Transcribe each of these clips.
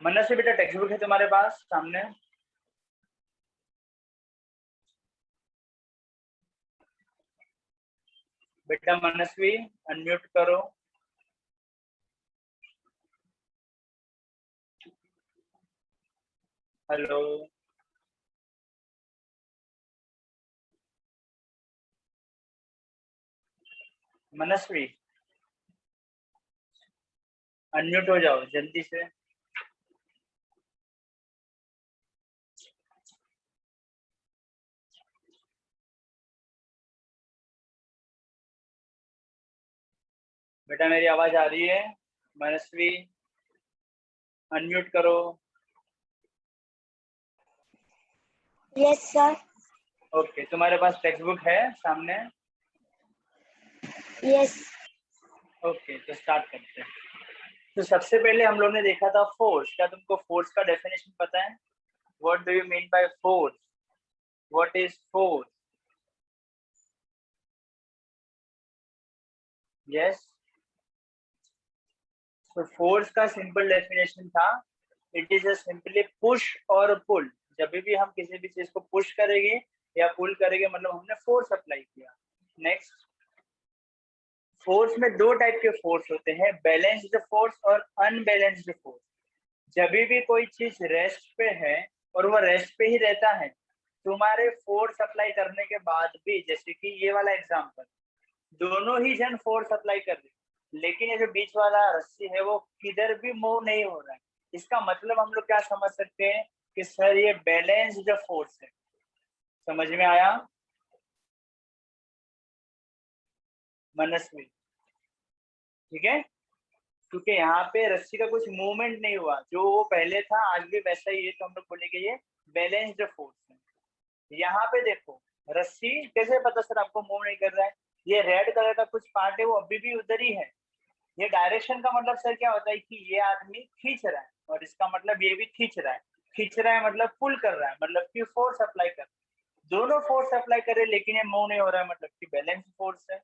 मनस्वी बेटा text book है तुम्हारे पास सामने? बेटा मनस्वी अनम्यूट करो। हेलो मनस्वी, अनम्यूट हो जाओ जल्दी से। बेटा मेरी आवाज आ रही है? मनस्वी अनम्यूट करो। Yes sir. ओके, तुम्हारे पास टेक्स्ट बुक है सामने? यस। ओके, तो स्टार्ट करते हैं। तो सबसे पहले हम लोग ने देखा था फोर्स। क्या तुमको फोर्स का डेफिनेशन पता है? What do you mean by force? What is force? Yes, तो फोर्स का सिंपल डेफिनेशन था, it is a simply push और पुल। जब भी हम किसी भी चीज को पुश करेंगे या पुल करेंगे मतलब हमने फोर्स अप्लाई किया। नेक्स्ट, फोर्स में दो टाइप के फोर्स होते हैं, बैलेंस्ड फोर्स और अनबैलेंस्ड फोर्स। जब भी कोई चीज रेस्ट पे है और वो रेस्ट पे ही रहता है, तुम्हारे फोर्स अप्लाई करने के बाद भी, जैसे कि ये वाला एग्जांपल, दोनों ही जन फोर्स अप्लाई कर रहे, लेकिन ये जो बीच वाला रस्सी है वो किधर भी मूव नहीं हो रहा है। इसका मतलब हम लोग क्या समझ सकते हैं कि सर ये बैलेंस्ड फोर्स है। समझ में आया मनस्वी? ठीक है, क्योंकि यहाँ पे रस्सी का कुछ मूवमेंट नहीं हुआ, जो वो पहले था आज भी वैसा ही है, तो हम लोग बोलेंगे ये बैलेंस्ड फोर्स है। यहाँ पे देखो, रस्सी कैसे पता सर आपको मूव नहीं कर रहा है? ये रेड कलर का कुछ पार्ट है वो अभी भी उधर ही है। ये डायरेक्शन का मतलब सर क्या होता है कि ये आदमी खींच रहा है और इसका मतलब ये भी खींच रहा है। खींच रहा है मतलब पुल कर रहा है, मतलब कि फोर्स अप्लाई कर रहा है। दोनों फोर्स अप्लाई कर रहे हैं लेकिन ये मूव नहीं हो रहा है, मतलब कि बैलेंस फोर्स है।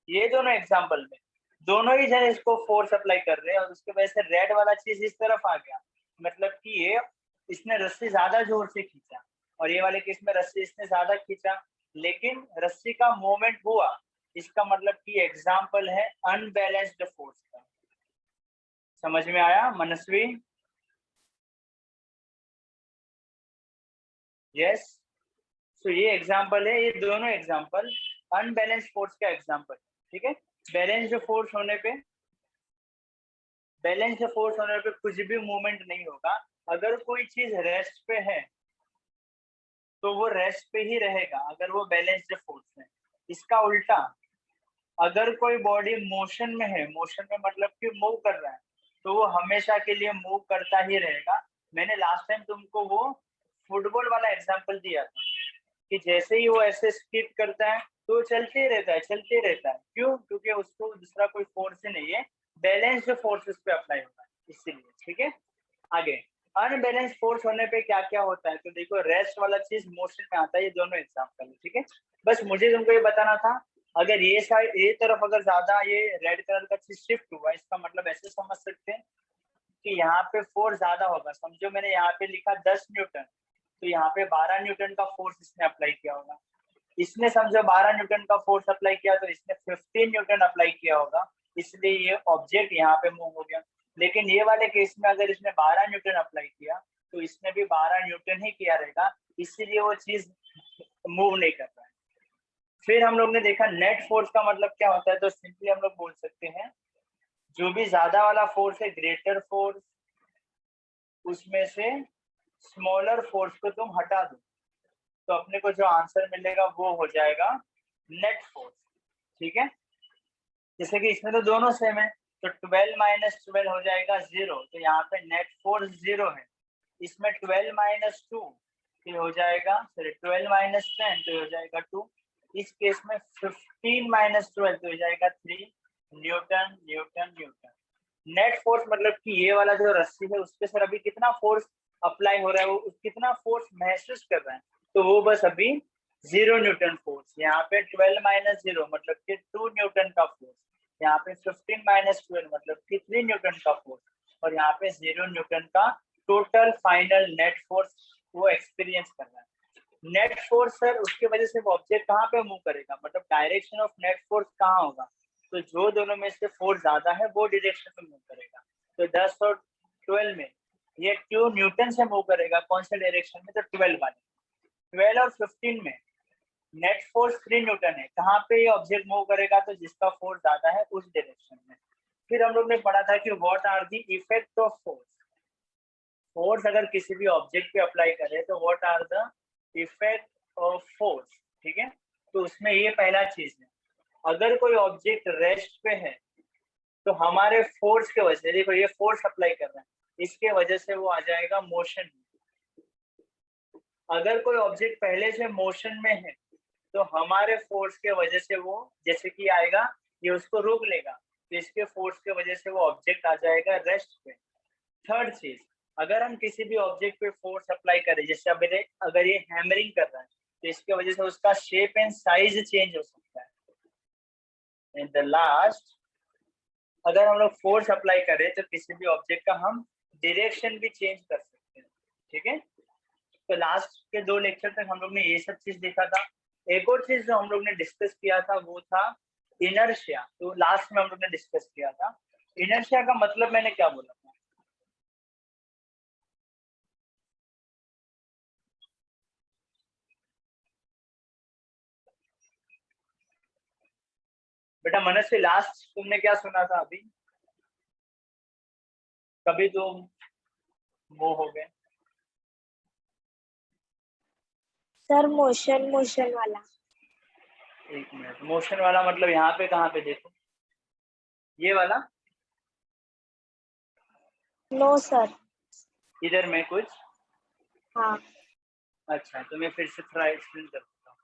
ये दोनों एग्जाम्पल में दोनों ही जन इसको फोर्स अप्लाई कर रहे हैं और उसके वजह से रेड वाला चीज इस तरफ आ गया, मतलब कि ये इसने रस्सी ज्यादा जोर से खींचा, और ये वाले केस में रस्सी इसने ज्यादा खींचा लेकिन रस्सी का मूवमेंट हुआ। इसका मतलब कि एग्जाम्पल है अनबैलेंस्ड फोर्स का। समझ में आया मनस्वी? यस, तो ये एग्जाम्पल है, ये दोनों एग्जाम्पल अनबैलेंस्ड फोर्स का एग्जाम्पल। ठीक है, बैलेंस्ड फोर्स होने पे, बैलेंस्ड फोर्स होने पे कुछ भी मूवमेंट नहीं होगा। अगर कोई चीज रेस्ट पे है तो वो रेस्ट पे ही रहेगा अगर वो बैलेंस्ड फोर्स है। इसका उल्टा, अगर कोई बॉडी मोशन में है, मोशन में मतलब कि मूव कर रहा है, तो वो हमेशा के लिए मूव करता ही रहेगा। मैंने लास्ट टाइम तुमको वो फुटबॉल वाला एग्जांपल दिया था कि जैसे ही वो ऐसे स्किप करता है तो वो चलते रहता है, चलते रहता है। क्यों? क्योंकि उसको दूसरा कोई फोर्स ही नहीं है, बैलेंस्ड फोर्स उस पर अप्लाई होता है इसीलिए। ठीक है, आगे अनबैलेंस फोर्स होने पे क्या क्या होता है, तो देखो रेस्ट वाला चीज मोशन में आता है, ये दोनों एग्जांपल है। ठीक है, बस मुझे तुमको ये बताना था, अगर ये साइड ये तरफ अगर ज्यादा ये रेड कलर का चीज शिफ्ट हुआ, इसका मतलब ऐसे समझ सकते हैं कि यहाँ पे फोर्स ज्यादा होगा। समझो मैंने यहाँ पे लिखा 10 न्यूटन, तो यहाँ पे 12 न्यूटन का फोर्स इसने अप्लाई किया होगा। इसने समझो 12 न्यूटन का फोर्स अप्लाई किया तो इसने 15 न्यूटन अप्लाई किया होगा, इसलिए ये ऑब्जेक्ट यहाँ पे मूव हो गया। लेकिन ये वाले केस में अगर इसने 12 न्यूटन अप्लाई किया तो इसने भी 12 न्यूटन ही किया रहेगा, इसीलिए वो चीज मूव नहीं कर रहा है। फिर हम लोग ने देखा नेट फोर्स का मतलब क्या होता है, तो सिंपली हम लोग बोल सकते हैं जो भी ज्यादा वाला फोर्स है, ग्रेटर फोर्स, उसमें से स्मॉलर फोर्स को तुम हटा दो तो अपने को जो आंसर मिलेगा वो हो जाएगा नेट फोर्स। ठीक है, जैसे कि इसमें तो दोनों सेम है, तो 12 माइनस 12 हो जाएगा 0, तो यहाँ पे नेट फोर्स 0 है। इसमें 12 माइनस 2 तो हो जाएगा, सॉरी 12 माइनस 10 तो हो जाएगा 2। इस केस में 15 माइनस 12 तो हो जाएगा 3 Newton Newton Newton. Net force मतलब कि ये वाला जो रस्सी है उस पर सर अभी कितना फोर्स अप्लाई हो रहा है, वो कितना फोर्स महसूस कर रहा है, तो वो बस अभी 0 न्यूटन फोर्स। यहाँ पे 12 माइनस 0 मतलब कि 2 न्यूटन का फोर्स, यहाँ पे 15 माइनस 12 मतलब कि 3 न्यूटन का फोर्स। और यहाँ पे 0 न्यूटन का टोटल फाइनल नेट फोर्स वो एक्सपीरियंस कर रहा है। नेट फोर्स सर उसके वजह से वो ऑब्जेक्ट कहाँ पे मूव करेगा, मतलब डायरेक्शन ऑफ नेट फोर्स कहाँ होगा, तो जो दोनों में से फोर्स ज्यादा है वो डायरेक्शन में मूव करेगा। तो 10 और 12 में ये 2 न्यूटन से मूव करेगा, कौन से डायरेक्शन में, तो 12 वाले। 12 और 15 में नेट फोर्स 3 न्यूटन है, कहाँ पे ये ऑब्जेक्ट मूव करेगा, तो जिसका फोर्स ज्यादा है उस डायरेक्शन में। फिर हम लोग ने पढ़ा था कि what are the effect of force. Force अगर किसी भी ऑब्जेक्ट पे अप्लाई करें तो what are the effect of force, ठीक है। तो उसमें ये पहला चीज है, अगर कोई ऑब्जेक्ट रेस्ट पे है तो हमारे फोर्स के वजह से, देखो ये फोर्स अप्लाई कर रहे हैं, इसके वजह से वो आ जाएगा मोशन में। अगर कोई ऑब्जेक्ट पहले से मोशन में है तो हमारे फोर्स के वजह से वो जैसे कि आएगा, ये उसको रोक लेगा, तो इसके फोर्स के वजह से वो ऑब्जेक्ट आ जाएगा रेस्ट पे। थर्ड चीज, अगर हम किसी भी ऑब्जेक्ट पे फोर्स अप्लाई करें, जैसे अगर ये हैमरिंग कर रहा है तो इसके वजह से उसका शेप एंड साइज चेंज हो सकता है। एंड द लास्ट, अगर हम लोग फोर्स अप्लाई करें तो किसी भी ऑब्जेक्ट का हम डायरेक्शन भी चेंज कर सकते हैं, ठीक है। तो लास्ट के 2 लेक्चर तक हम लोग ने ये सब चीज देखा था। एक और चीज जो हम लोग ने डिस्कस किया था वो था इनर्शिया। तो लास्ट में हम लोग ने डिस्कस किया था इनर्शिया का मतलब मैंने क्या बोला था, बेटा मनस्य लास्ट तुमने क्या सुना था अभी, कभी तुम वो हो गए सर मोशन मोशन वाला। एक मिनट, मोशन वाला मतलब यहाँ पे कहाँ पे देखो, ये वाला, नो सर। इधर में कुछ, हाँ अच्छा तो मैं फिर से थोड़ा एक्सप्लेन करता हूँ।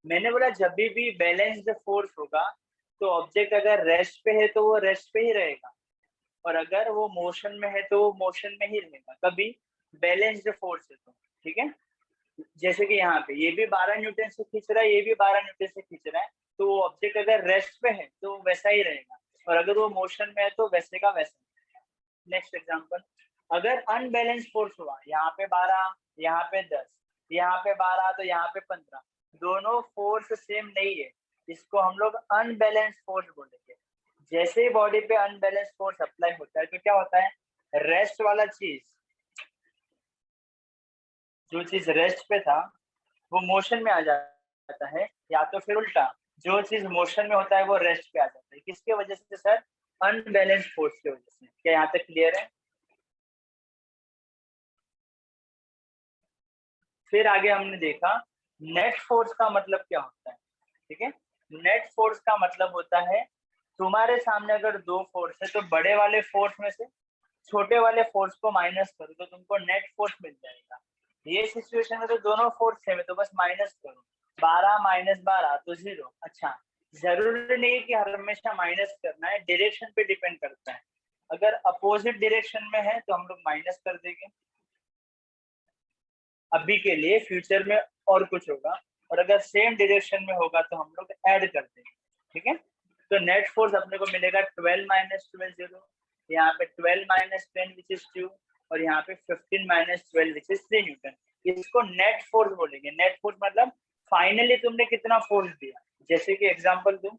मैंने बोला जब भी बैलेंस्ड फोर्स होगा तो ऑब्जेक्ट अगर रेस्ट पे है तो वो रेस्ट पे ही रहेगा, और अगर वो मोशन में है तो वो मोशन में ही रहेगा, कभी बैलेंस्ड फोर्स है तो, ठीक है। जैसे कि यहाँ पे ये भी 12 न्यूटन से खींच रहा है, ये भी 12 न्यूटन से खींच रहा है, तो वो ऑब्जेक्ट अगर रेस्ट पे है तो वैसा ही रहेगा, और अगर वो मोशन में है तो वैसे का वैसा। नेक्स्ट एग्जांपल, अगर अनबैलेंस फोर्स हुआ, यहाँ पे 12, यहाँ पे 10, यहाँ पे 12 तो यहाँ पे 15, दोनों फोर्स सेम नहीं है, इसको हम लोग अनबैलेंस फोर्स बोलेंगे। जैसे ही बॉडी पे अनबैलेंस फोर्स अप्लाई होता है तो क्या होता है, रेस्ट वाला चीज, जो चीज रेस्ट पे था वो मोशन में आ जाता है, या तो फिर उल्टा, जो चीज मोशन में होता है वो रेस्ट पे आ जाता है। किसके वजह से सर, अनबैलेंस फोर्स की वजह से। क्या यहाँ तक क्लियर है? फिर आगे हमने देखा नेट फोर्स का मतलब क्या होता है, ठीक है। नेट फोर्स का मतलब होता है तुम्हारे सामने अगर 2 फोर्स है तो बड़े वाले फोर्स में से छोटे वाले फोर्स को माइनस करो तो तुमको नेट फोर्स मिल जाएगा। ये सिचुएशन में तो दोनों फोर्स सेम है तो बस माइनस करो, 12 माइनस 12 तो 0। अच्छा, जरूरी नहीं है कि हर हमेशा माइनस करना है, डायरेक्शन पे डिपेंड करता है। अगर अपोजिट डायरेक्शन में है तो हम लोग माइनस कर देंगे अभी के लिए, फ्यूचर में और कुछ होगा, और अगर सेम डायरेक्शन में होगा तो हम लोग ऐड कर देंगे, ठीक है। तो नेट फोर्स अपने को मिलेगा 12 माइनस 12 0, यहाँ पे 12 माइनस 10 विच इज 2, और यहाँ पे 15 माइनस 12 विच इज 3 न्यूटन। इसको नेट फोर्स बोलेंगे। नेट फोर्स मतलब फाइनली तुमने कितना फोर्स दिया। जैसे कि एग्जांपल दूं,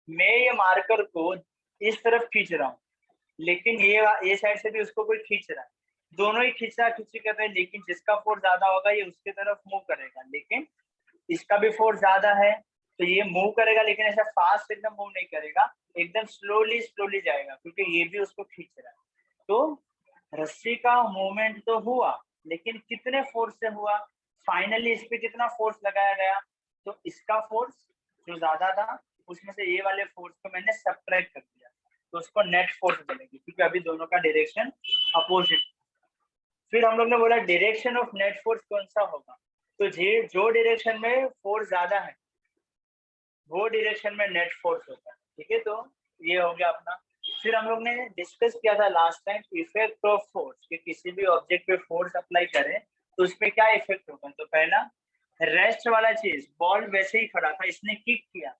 मैं ये मार्कर को इस तरफ खींच रहा हूँ, लेकिन ये साइड से भी उसको कोई खींच रहा है, दोनों ही खींचा खींची कर रहे हैं, लेकिन जिसका फोर्स ज्यादा होगा ये उसके तरफ मूव करेगा, लेकिन इसका भी फोर्स ज्यादा है तो ये मूव करेगा, लेकिन ऐसा फास्ट एकदम मूव नहीं करेगा, एकदम स्लोली स्लोली जाएगा, क्योंकि ये भी उसको खींच रहा है। तो रस्सी का मूवमेंट तो हुआ, लेकिन कितने फोर्स से हुआ, फाइनली इस पे कितना फोर्स लगाया गया, तो इसका फोर्स जो ज्यादा था उसमें से ये वाले फोर्स को मैंने सब्ट्रैक्ट कर दिया, तो उसको नेट फोर्स बोलेंगे, क्योंकि अभी दोनों का डायरेक्शन अपोजिट। फिर हम लोग ने बोला डायरेक्शन ऑफ नेट फोर्स कौन सा होगा, तो जो डायरेक्शन में फोर्स ज्यादा है वो डायरेक्शन में नेट फोर्स होता है, ठीक है। तो ये हो गया अपना। फिर हम लोग ने डिस्कस किया था last time effect of force, कि किसी भी ऑब्जेक्ट पे फोर्स अप्लाई करें तो उसपे क्या इफेक्ट होगा। तो पहला, रेस्ट वाला चीज, बॉल वैसे ही खड़ा था, इसने किक किया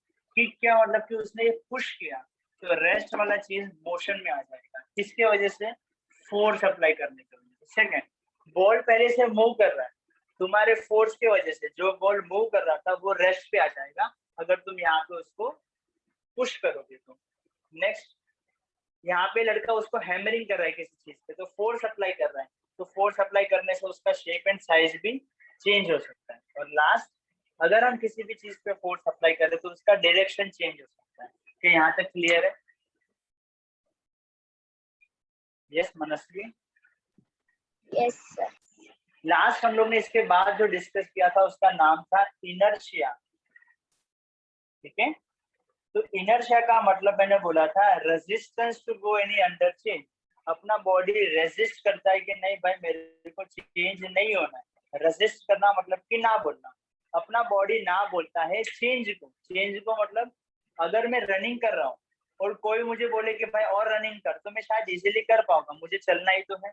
मतलब कि उसने पुश किया, तो रेस्ट वाला चीज मोशन में आ जाएगा। किसके वजह से? फोर्स अप्लाई करने की वजह से। सेकेंड, बॉल पहले से मूव कर रहा है, तुम्हारे फोर्स की वजह से जो बॉल मूव कर रहा था वो रेस्ट पे आ जाएगा अगर तुम यहाँ पे उसको पुश करोगे तो। नेक्स्ट, यहाँ पे लड़का उसको हैमरिंग कर रहा है किसी चीज पे, तो फोर्स अप्लाई कर रहा है, तो फोर्स अप्लाई करने से उसका शेप एंड साइज भी चेंज हो सकता है। और लास्ट, अगर हम किसी भी चीज पे फोर्स अप्लाई करें तो उसका डायरेक्शन चेंज हो सकता है। कि यहाँ तक क्लियर है? Yes Manasvi? Yes sir. Last हम लोग ने इसके बाद जो डिस्कस किया था उसका नाम था इनर्शिया। ठीक है, तो इनर्शिया का मतलब मैंने बोला था resistance to go any under change. अपना बॉडी रेजिस्ट करता है कि नहीं भाई मेरे को चेंज नहीं होना है। रेजिस्ट करना मतलब कि ना बोलना। अपना बॉडी ना बोलता है चेंज को। चेंज को मतलब अगर मैं रनिंग कर रहा हूँ और कोई मुझे बोले कि भाई और रनिंग कर, तो मैं शायद इजीली कर पाऊंगा, मुझे चलना ही तो है।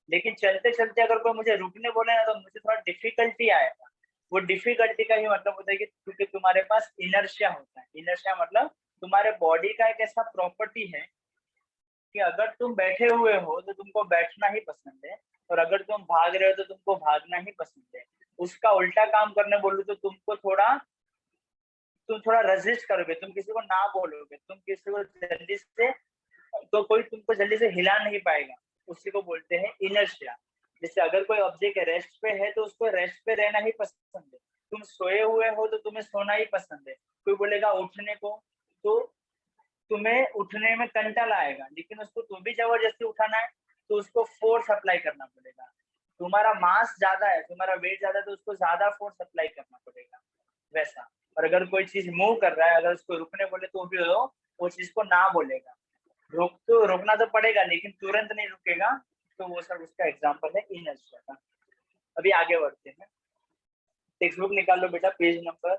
लेकिन चलते चलते अगर कोई मुझे रुकने बोले ना तो मुझे थोड़ा डिफिकल्टी आएगा। वो डिफिकल्टी का ही मतलब होता है कि क्योंकि तुम्हारे पास इनर्शिया होता है। इनर्शिया मतलब तुम्हारे बॉडी का एक ऐसा प्रॉपर्टी है कि अगर तुम बैठे हुए हो तो तुमको बैठना ही पसंद है, और अगर तुम भाग रहे हो तो तुमको भागना ही पसंद है। उसका उल्टा काम करने बोलो तो तुम थोड़ा रेजिस्ट करोगे, तुम किसी को ना बोलोगे, तुम किसी को जल्दी से, तो कोई तुमको जल्दी से हिला नहीं पाएगा। उसी को बोलते हैं इनर्शिया। जैसे अगर कोई ऑब्जेक्ट रेस्ट पे है तो उसको रेस्ट पे रहना ही पसंद है। तुम सोए हुए हो तो तुम्हें सोना ही पसंद है। कोई बोलेगा उठने को, तो तुम्हें उठने में कंटाला आएगा, लेकिन उसको तुम भी जबरदस्ती उठाना है तो उसको फोर्स अप्लाई करना पड़ेगा। तुम्हारा मास ज्यादा है, तुम्हारा वेट ज्यादा है, तो उसको ज्यादा फोर्स अप्लाई करना पड़ेगा, वैसा। और अगर कोई चीज मूव कर रहा है, अगर उसको रुकने बोले तो भी वो चीज को ना बोलेगा। रोकना तो पड़ेगा लेकिन तुरंत नहीं रुकेगा। तो वो सब उसका एग्जांपल है इनर्शिया का। अभी आगे बढ़ते हैं। टेक्स्ट बुक निकाल लो बेटा, पेज नंबर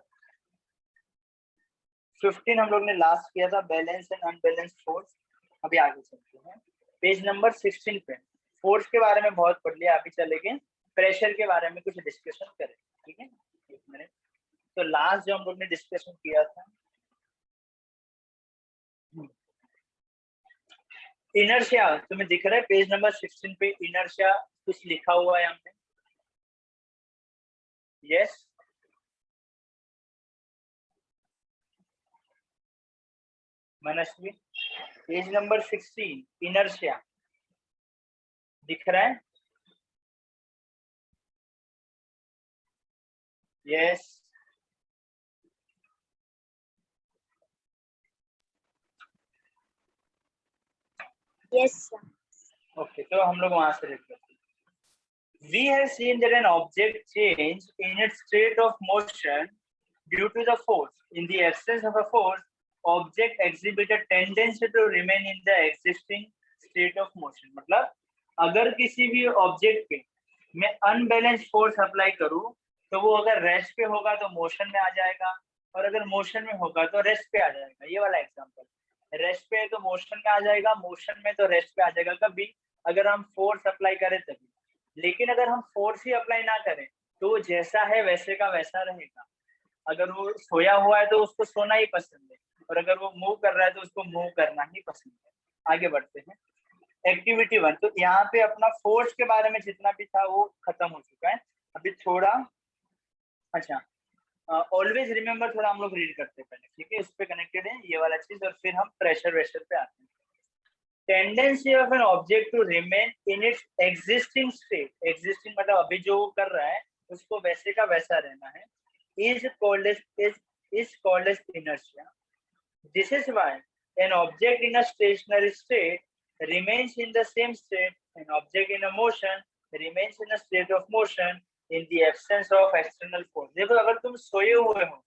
15 हम लोग ने लास्ट किया था, बैलेंस एंड अनबैलेंस फोर्स। अभी आगे चलते हैं पेज नंबर 16 पे। फोर्स के बारे में बहुत पढ़ लिया, अभी चलेंगे प्रेशर के बारे में कुछ डिस्कशन करें। ठीक है, एक मिनट। तो लास्ट जो हम लोग ने डिस्कशन किया था, इनर्शिया तुम्हें दिख रहा है पेज नंबर 16 पे, इनर्शिया कुछ लिखा हुआ है हमने। यस, मनस्वी? पेज नंबर 16 इनर्शिया दिख रहा है? यस। Yes sir. ओके, तो हम लोग वहां से रीड करते हैं। We have seen that an object change in its state of motion due to the force. In the absence of a force, object exhibit a tendency to remain in the existing state of motion. मतलब अगर किसी भी object पे मैं unbalance force apply करूं तो वो अगर रेस्ट पे होगा तो मोशन में आ जाएगा, और अगर मोशन में होगा तो रेस्ट पे आ जाएगा। ये वाला एग्जांपल, रेस्ट पे है तो मोशन में आ जाएगा, मोशन में तो रेस्ट पे आ जाएगा। कभी अगर हम फोर्स अप्लाई करें तभी। लेकिन अगर हम फोर्स ही अप्लाई ना करें तो वो जैसा है वैसे का वैसा रहेगा। अगर वो सोया हुआ है तो उसको सोना ही पसंद है, और अगर वो मूव कर रहा है तो उसको मूव करना ही पसंद है। आगे बढ़ते हैं, एक्टिविटी 1। तो यहाँ पे अपना फोर्स के बारे में जितना भी था वो खत्म हो चुका है। अभी थोड़ा, अच्छा, ऑलवेज रिमेम्बर थोड़ा हम लोग रीड करते हैं पहले, ठीक है? उस पर कनेक्टेड है ये वाला चीज, और फिर हम प्रेशर वेशर पे आते हैं। Tendency of an object to remain in its existing state, existing मतलब अभी जो वो कर रहा है उसको वैसे का वैसा रहना है, is called as is called as inertia. This is why an object in a stationary state remains in the same state. An object in a motion remains in a state of motion in the absence of external force. देखो अगर तुम सोए हुए हो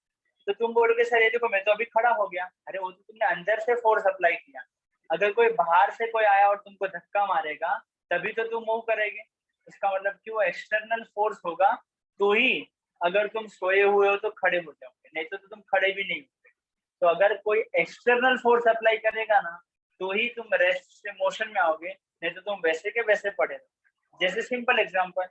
तो तुम बोलोगे sir ये देखो मैं तो अभी खड़ा हो गया, अरे वो तो तुमने अंदर से फोर्स अप्लाई किया। अगर कोई बाहर से कोई आया और तुमको धक्का मारेगा तभी तो तुम मूव करेगे। इसका मतलब कि वो एक्सटर्नल फोर्स होगा तो ही, अगर तुम सोए हुए हो तो खड़े हो जाओगे, नहीं तो तुम खड़े भी नहीं होगे। तो अगर कोई एक्सटर्नल फोर्स अप्लाई करेगा ना तो ही तुम रेस्ट से मोशन में आओगे, नहीं तो तुम वैसे के वैसे पड़े रहो। जैसे सिंपल एग्जांपल,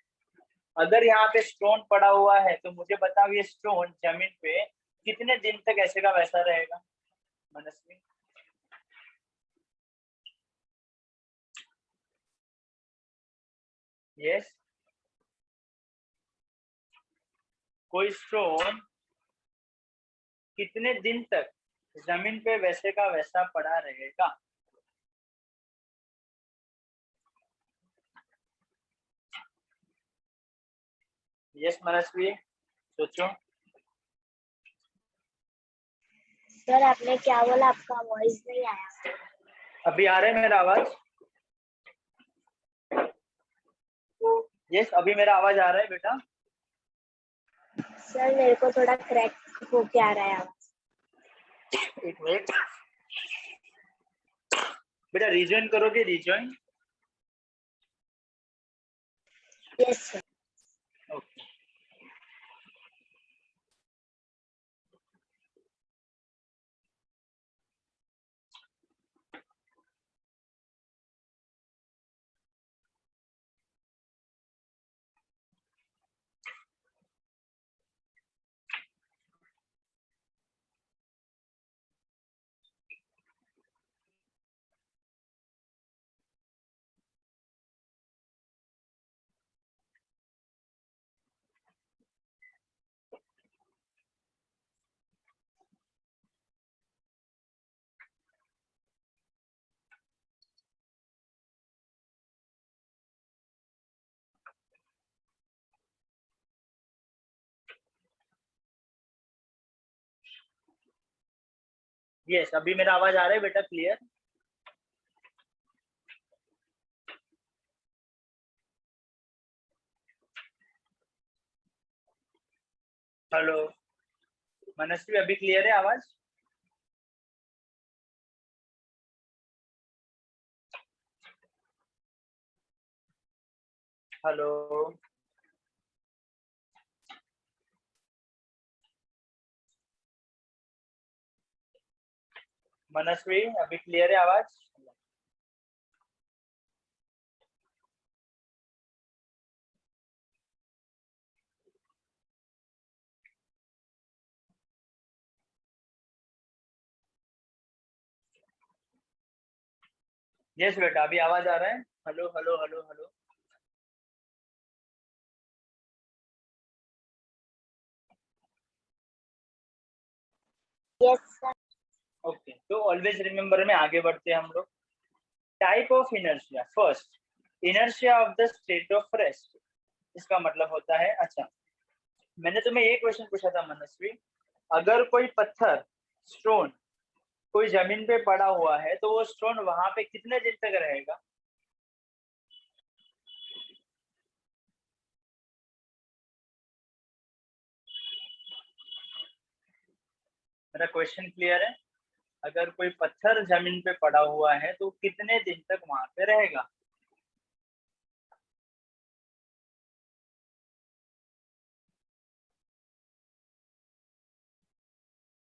अगर यहाँ पे स्टोन पड़ा हुआ है तो मुझे बताओ ये स्टोन जमीन पे कितने दिन तक ऐसे का वैसा रहेगा? मनस्वी? यस, कोई स्टोन कितने दिन तक जमीन पे वैसे का वैसा पड़ा रहेगा? यस मनस्वी, सोचो। सर आपने क्या बोला, आपका वॉइस नहीं आया। अभी आ रहा है मेरा आवाज? यस, अभी मेरा आवाज आ रहा है बेटा? सर मेरे को थोड़ा क्रैक होके आ रहा है आवाज। एक मिनट बेटा, रिजॉइन करोगे? Rejoin. Yes sir. Okay, yes, अभी मेरा आवाज आ रहा है बेटा क्लियर? हेलो मनस्वी, अभी क्लियर है आवाज? हेलो मनस्वी, अभी क्लियर है आवाज? यस बेटा, अभी आवाज आ रहा है? Hello hello hello hello. Yes sir. Okay, तो ऑलवेज रिमेम्बर में आगे बढ़ते हैं हम लोग। Type of inertia. First, inertia of the state of rest. इसका मतलब होता है, अच्छा मैंने तुम्हें एक क्वेश्चन पूछा था मनस्वी, अगर कोई पत्थर, स्टोन कोई जमीन पे पड़ा हुआ है तो वो स्टोन वहां पे कितने दिन तक रहेगा? मेरा क्वेश्चन क्लियर है? अगर कोई पत्थर जमीन पे पड़ा हुआ है तो कितने दिन तक वहां पे रहेगा?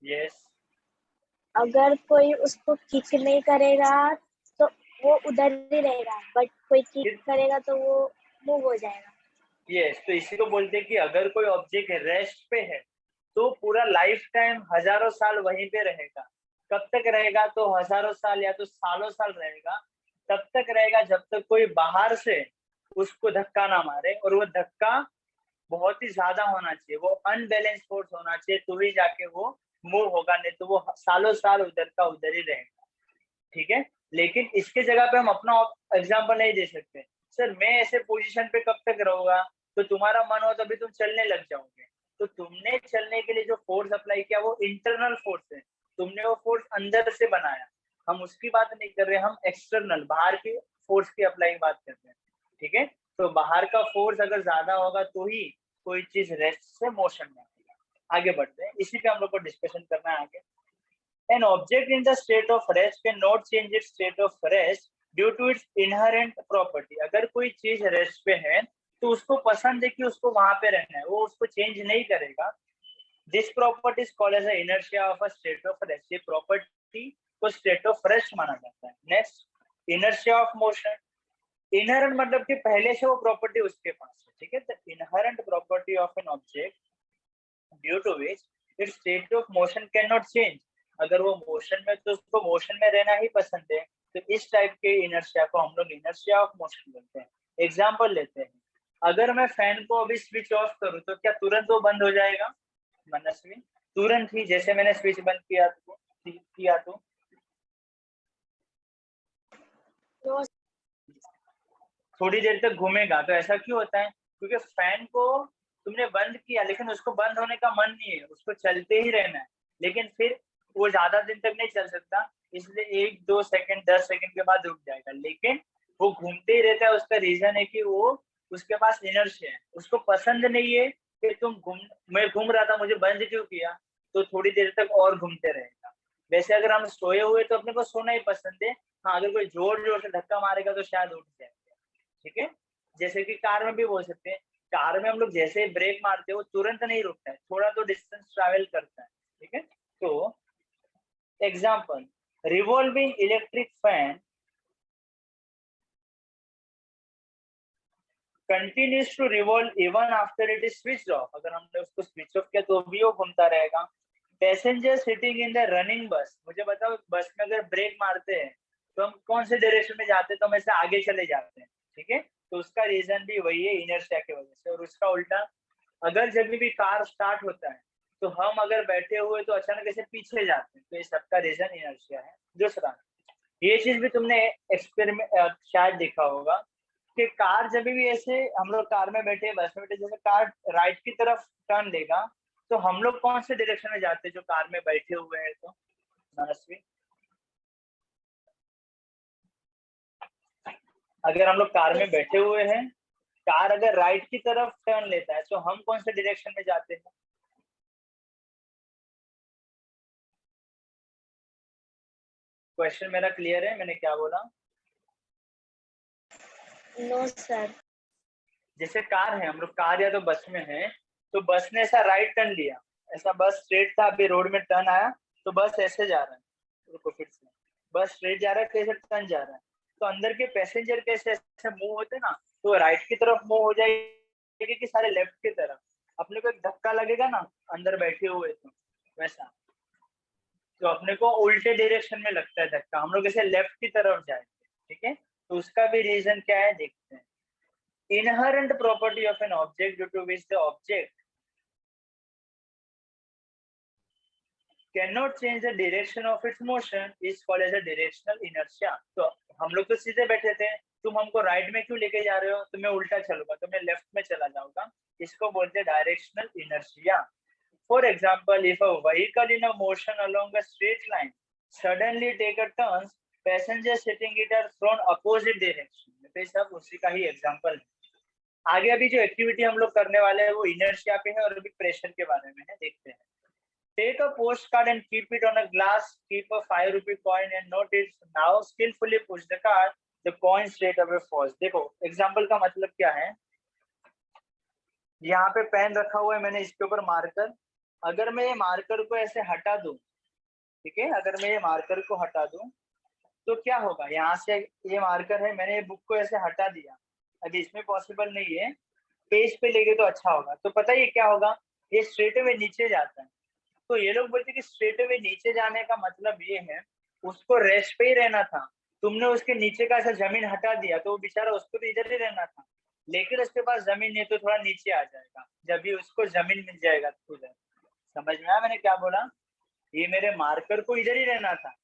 यस, अगर कोई उसको किक नहीं करेगा तो वो उधर ही रहेगा, बट कोई किक करेगा तो वो मूव हो जाएगा। यस, तो इसी को बोलते हैं कि अगर कोई ऑब्जेक्ट रेस्ट पे है तो पूरा लाइफ टाइम हजारों साल वहीं पे रहेगा। कब तक रहेगा? तो हजारों साल या तो सालों साल रहेगा। तब तक रहेगा जब तक कोई बाहर से उसको धक्का ना मारे, और वो धक्का बहुत ही ज्यादा होना चाहिए, वो अनबैलेंस फोर्स होना चाहिए, तो ही जाके वो मूव होगा, नहीं तो वो सालों साल उधर का उधर ही रहेगा। ठीक है, लेकिन इसके जगह पे हम अपना एग्जाम्पल नहीं दे सकते। सर मैं ऐसे पोजीशन पे कब तक रहूंगा? तो तुम्हारा मन हो तभी तुम चलने लग जाओगे। तो तुमने चलने के लिए जो फोर्स अप्लाई किया वो इंटरनल फोर्स है, तुमने वो फोर्स अंदर से बनाया। हम उसकी बात नहीं कर रहे, हम एक्सटर्नल बाहर के फोर्स की अप्लाई बात कर रहे हैं। ठीक है, तो बाहर का फोर्स अगर ज्यादा होगा तो ही कोई चीज रेस्ट से मोशन में आएगा। आगे बढ़ते हैं, इसी पे हम लोग को डिस्कशन करना है आगे। An object in the state of rest cannot change its state of rest due to its inherent property. अगर कोई चीज रेस्ट पे है तो उसको पसंद है कि उसको वहां पे रहना है, वो उसको चेंज नहीं करेगा। This property is called as a inertia of a state of rest. ये प्रॉपर्टी को स्टेट ऑफ रेस्ट माना जाता है। Next, inertia of motion. Inherent मतलब कि पहले से वो प्रॉपर्टी उसके पास है। ठीक है, तो inherent property of an object due to which its state of motion can not change. अगर वो मोशन में तो उसको मोशन में रहना ही पसंद है, तो इस टाइप के इनर्शिया को हम लोग इनर्शिया ऑफ मोशन बोलते हैं। एग्जाम्पल लेते हैं, अगर मैं फैन को अभी स्विच ऑफ करूँ तो क्या तुरंत वो बंद हो जाएगा मनस्वी? तुरंत ही जैसे मैंने स्विच बंद किया तो नो थोड़ी देर तक घूमेगा। तो ऐसा क्यों होता है? क्योंकि फैन को तुमने बंद किया लेकिन उसको बंद होने का मन नहीं है, उसको चलते ही रहना है, लेकिन फिर वो ज्यादा दिन तक नहीं चल सकता, इसलिए 1-2 सेकंड 10 सेकंड के बाद रुक जाएगा, लेकिन वो घूमते ही रहता है। उसका रीजन है कि वो उसके पास इनर्शिया है, उसको पसंद नहीं है कि मैं घूम रहा था मुझे बंद क्यों किया, तो थोड़ी देर तक और घूमते रहेगा। वैसे अगर हम सोए हुए तो अपने को सोना ही पसंद है। हाँ, अगर कोई जोर जोर से धक्का मारेगा तो शायद उठ जाए। ठीक है, जैसे कि कार में भी बोल सकते हैं, कार में हम लोग जैसे ही ब्रेक मारते हैं वो तुरंत नहीं रुकता है, थोड़ा तो डिस्टेंस ट्रैवल करता है। ठीक है, तो example, revolving electric fan continues to revolve even after it is switch off. अगर हमने उसको स्विच ऑफ किया तो भी वो घूमता रहेगा। Passenger sitting in the running बस, मुझे बताओ बस में अगर ब्रेक मारते हैं तो हम कौन से डायरेक्शन में जाते हैं? तो हम ऐसे आगे चले जाते हैं। ठीक है, तो उसका रीजन भी वही है, इनर्शिया की वजह से। और उसका उल्टा, अगर जब भी कार स्टार्ट होता है तो हम अगर बैठे हुए तो अचानक ऐसे पीछे जाते हैं, तो ये सबका रीजन इनर्शिया है। दूसरा, ये चीज भी तुमने एक्सपेरिमेंट शायद देखा होगा कि कार जब भी ऐसे हम लोग कार में बैठे बस में बैठे, जैसे कार राइट की तरफ टर्न लेगा तो हम लोग कौन से डायरेक्शन में जाते हैं जो कार में बैठे हुए हैं? तो मनस्वी, अगर हम लोग कार में बैठे हुए हैं, कार अगर राइट की तरफ टर्न लेता है तो हम कौन से डायरेक्शन में जाते हैं? क्वेश्चन मेरा क्लियर है, मैंने क्या बोला? No sir. जैसे कार है, हम लोग कार या तो बस में है, तो बस ने ऐसा राइट टर्न लिया, ऐसा बस स्ट्रेट था, अभी रोड में टर्न आया तो बस ऐसे जा रहा है। रुको फिर से, बस स्ट्रेट जा रहा है, कैसे टर्न जा रहा है? तो अंदर के पैसेंजर कैसे ऐसे मूव होते हैं ना, तो राइट की तरफ मूव हो जाएगी कि सारे लेफ्ट की तरफ? अपने को एक धक्का लगेगा ना अंदर बैठे हुए तो वैसा, तो अपने को उल्टे डायरेक्शन में लगता है धक्का, हम लोग ऐसे लेफ्ट की तरफ जाएंगे। ठीक है, तो उसका भी रीजन क्या है देखते हैं। Inherent property of an object due to which the object cannot change the direction of its motion is called as a directional inertia। तो हम लोग तो सीधे बैठे थे, तुम हमको राइट में क्यों लेके जा रहे हो? तो मैं उल्टा चलूंगा तो मैं लेफ्ट में चला जाऊंगा, इसको बोलते हैं directional inertia. For example, if a vehicle in a motion along a straight line suddenly take a turn, passengers sitting it are thrown opposite direction। तो सब उसी का ही एग्जांपल है। आगे अभी जो एक्टिविटी हम लोग करने वाले हैं वो इनर्शिया पे है और अभी प्रेशर के बारे में है, देखते हैं। Take a post card and keep it on a glass, keep a 5 rupee coin and note it, now skillfully push the card, the coin straight away falls. देखो एग्जांपल का मतलब क्या है, यहाँ पे पेन रखा हुआ है, मैंने इसके ऊपर मार्कर, अगर मैं ये मार्कर को ऐसे हटा दूं, ठीक है, अगर मैं ये मार्कर को हटा दूं तो क्या होगा? यहाँ से ये मार्कर है, मैंने ये बुक को ऐसे हटा दिया, अभी इसमें पॉसिबल नहीं है, पेज पे लेके तो अच्छा होगा, तो पता ही क्या होगा, ये स्ट्रेट अवे नीचे जाता है। तो ये लोग बोलते कि स्ट्रेट अवे नीचे जाने का मतलब ये है उसको रेस्ट पे ही रहना था, तुमने उसके नीचे का ऐसा जमीन हटा दिया तो वो बेचारा उसको तो इधर ही रहना था, लेकिन उसके पास जमीन नहीं तो थोड़ा नीचे आ जाएगा, जब भी उसको जमीन मिल जाएगा तो उधर। समझ में आया मैंने क्या बोला? ये मेरे मार्कर को इधर ही रहना था,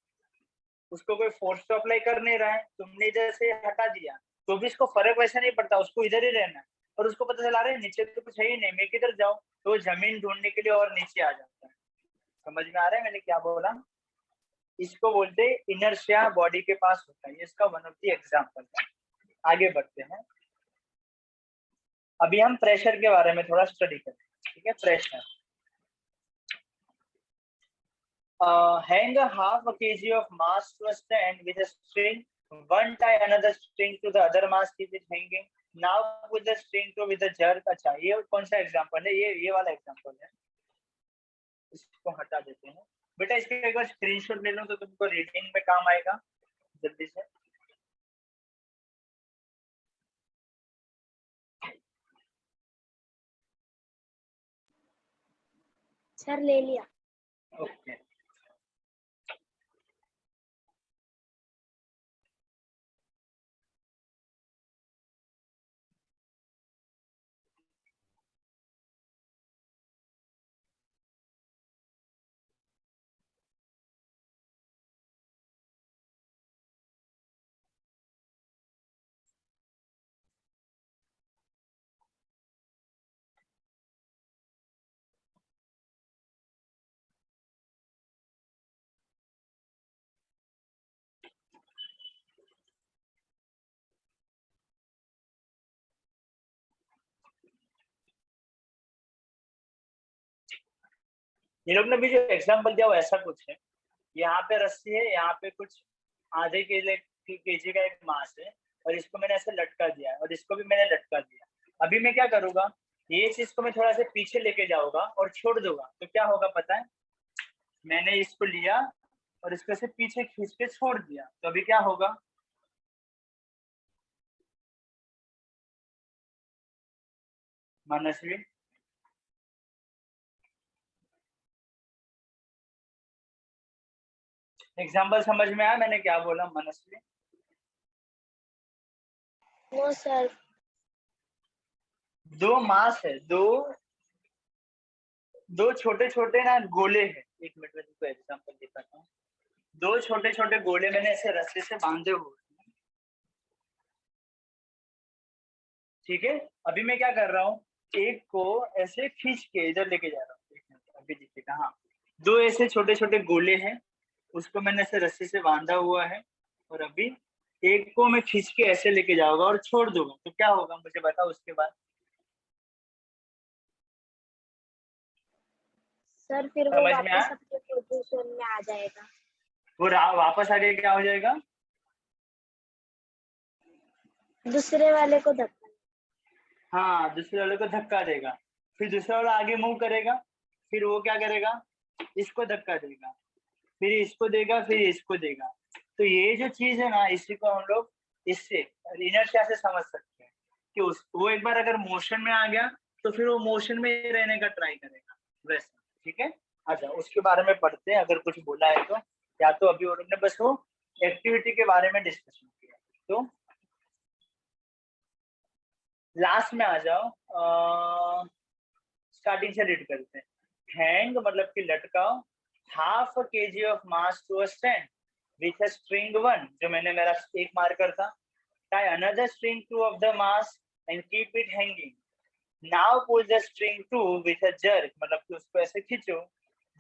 उसको कोई फोर्स तो अप्लाई कर नहीं रहा है, तुमने इधर से हटा दिया तो भी इसको फर्क वैसा नहीं पड़ता, उसको इधर ही रहना है। और उसको पता चला रहा है नीचे तो कुछ है ही नहीं, मैं किधर जाऊं, तो वो जमीन ढूंढने के लिए और नीचे आ जाता है। समझ में आ रहा है मैंने क्या बोला? इसको बोलते हैं इनर्शिया, बॉडी के पास होता है, इसका वन ऑफ द एग्जांपल है। आगे बढ़ते हैं, अभी हम प्रेशर के बारे में थोड़ा स्टडी करें। ठीक है, pressure, hang a half a kg of mass to a stand with a string, one tie another string to the other mass, keep it hanging, now put the string to with a jerk। अच्छा, ये कौन सा example है? ये वाला example है, इसको हटा देते हैं। बेटा इसके एक बार स्क्रीनशॉट ले लो तो तुमको रीडिंग में काम आएगा जल्दी से। सर ले लिया। ओके, ये लोग ने भी जो एग्जाम्पल दिया वो ऐसा कुछ है, यहाँ पे रस्सी है, यहाँ पे कुछ आधे केजी का एक मास है और इसको मैंने ऐसे लटका दिया है और इसको भी मैंने लटका दिया। अभी मैं क्या करूंगा, ये चीज को मैं थोड़ा सा पीछे लेके जाऊंगा और छोड़ दूंगा, तो क्या होगा पता है, मैंने इसको लिया और इसको से पीछे खींच के छोड़ दिया, तो अभी क्या होगा, मनस्वी एग्जाम्पल समझ में आया मैंने क्या बोला मनस्वी? No sir. दो मास है, दो छोटे छोटे ना गोले हैं, एक मिनट में तुमको एग्जाम्पल दिखाता हूँ। दो छोटे छोटे गोले मैंने ऐसे रस्से से बांधे हुए, ठीक है। अभी मैं क्या कर रहा हूँ, एक को ऐसे खींच के इधर लेके जा रहा हूँ, अभी दिखेगा। हाँ, दो ऐसे छोटे छोटे गोले हैं, उसको मैंने ऐसे रस्सी से बांधा हुआ है और अभी एक को मैं खींच के ऐसे लेके जाऊंगा और छोड़ दूंगा, तो क्या होगा मुझे बताओ उसके बाद? सर फिर वो समझ में आया? वापस अपने पोजीशन में आ जाएगा। वो वापस आगे क्या हो जाएगा? दूसरे वाले को धक्का। हाँ, दूसरे वाले को धक्का देगा, फिर दूसरा वाला आगे मूव करेगा, फिर वो क्या करेगा, इसको धक्का देगा, फिर इसको देगा, फिर इसको देगा। तो ये जो चीज है ना, इसी को हम लोग इससे इनर्शिया से समझ सकते हैं कि वो एक बार अगर मोशन में आ गया तो फिर वो मोशन में रहने का ट्राई करेगा वैसा, ठीक है। अच्छा, उसके बारे में पढ़ते हैं, अगर कुछ बोला है तो। या तो अभी उन्होंने बस वो एक्टिविटी के बारे में डिस्कशन किया, तो लास्ट में आ जाओ, स्टार्टिंग से रीड करते हैं। हैंग मतलब कि लटकाओ half kg of mass to a stand with a string one, जो मैंने मेरा एक मार्कर था। tie another string two of the mass and keep it hanging. Now pull the string two with a jerk, मतलब कि उसको ऐसे खींचो,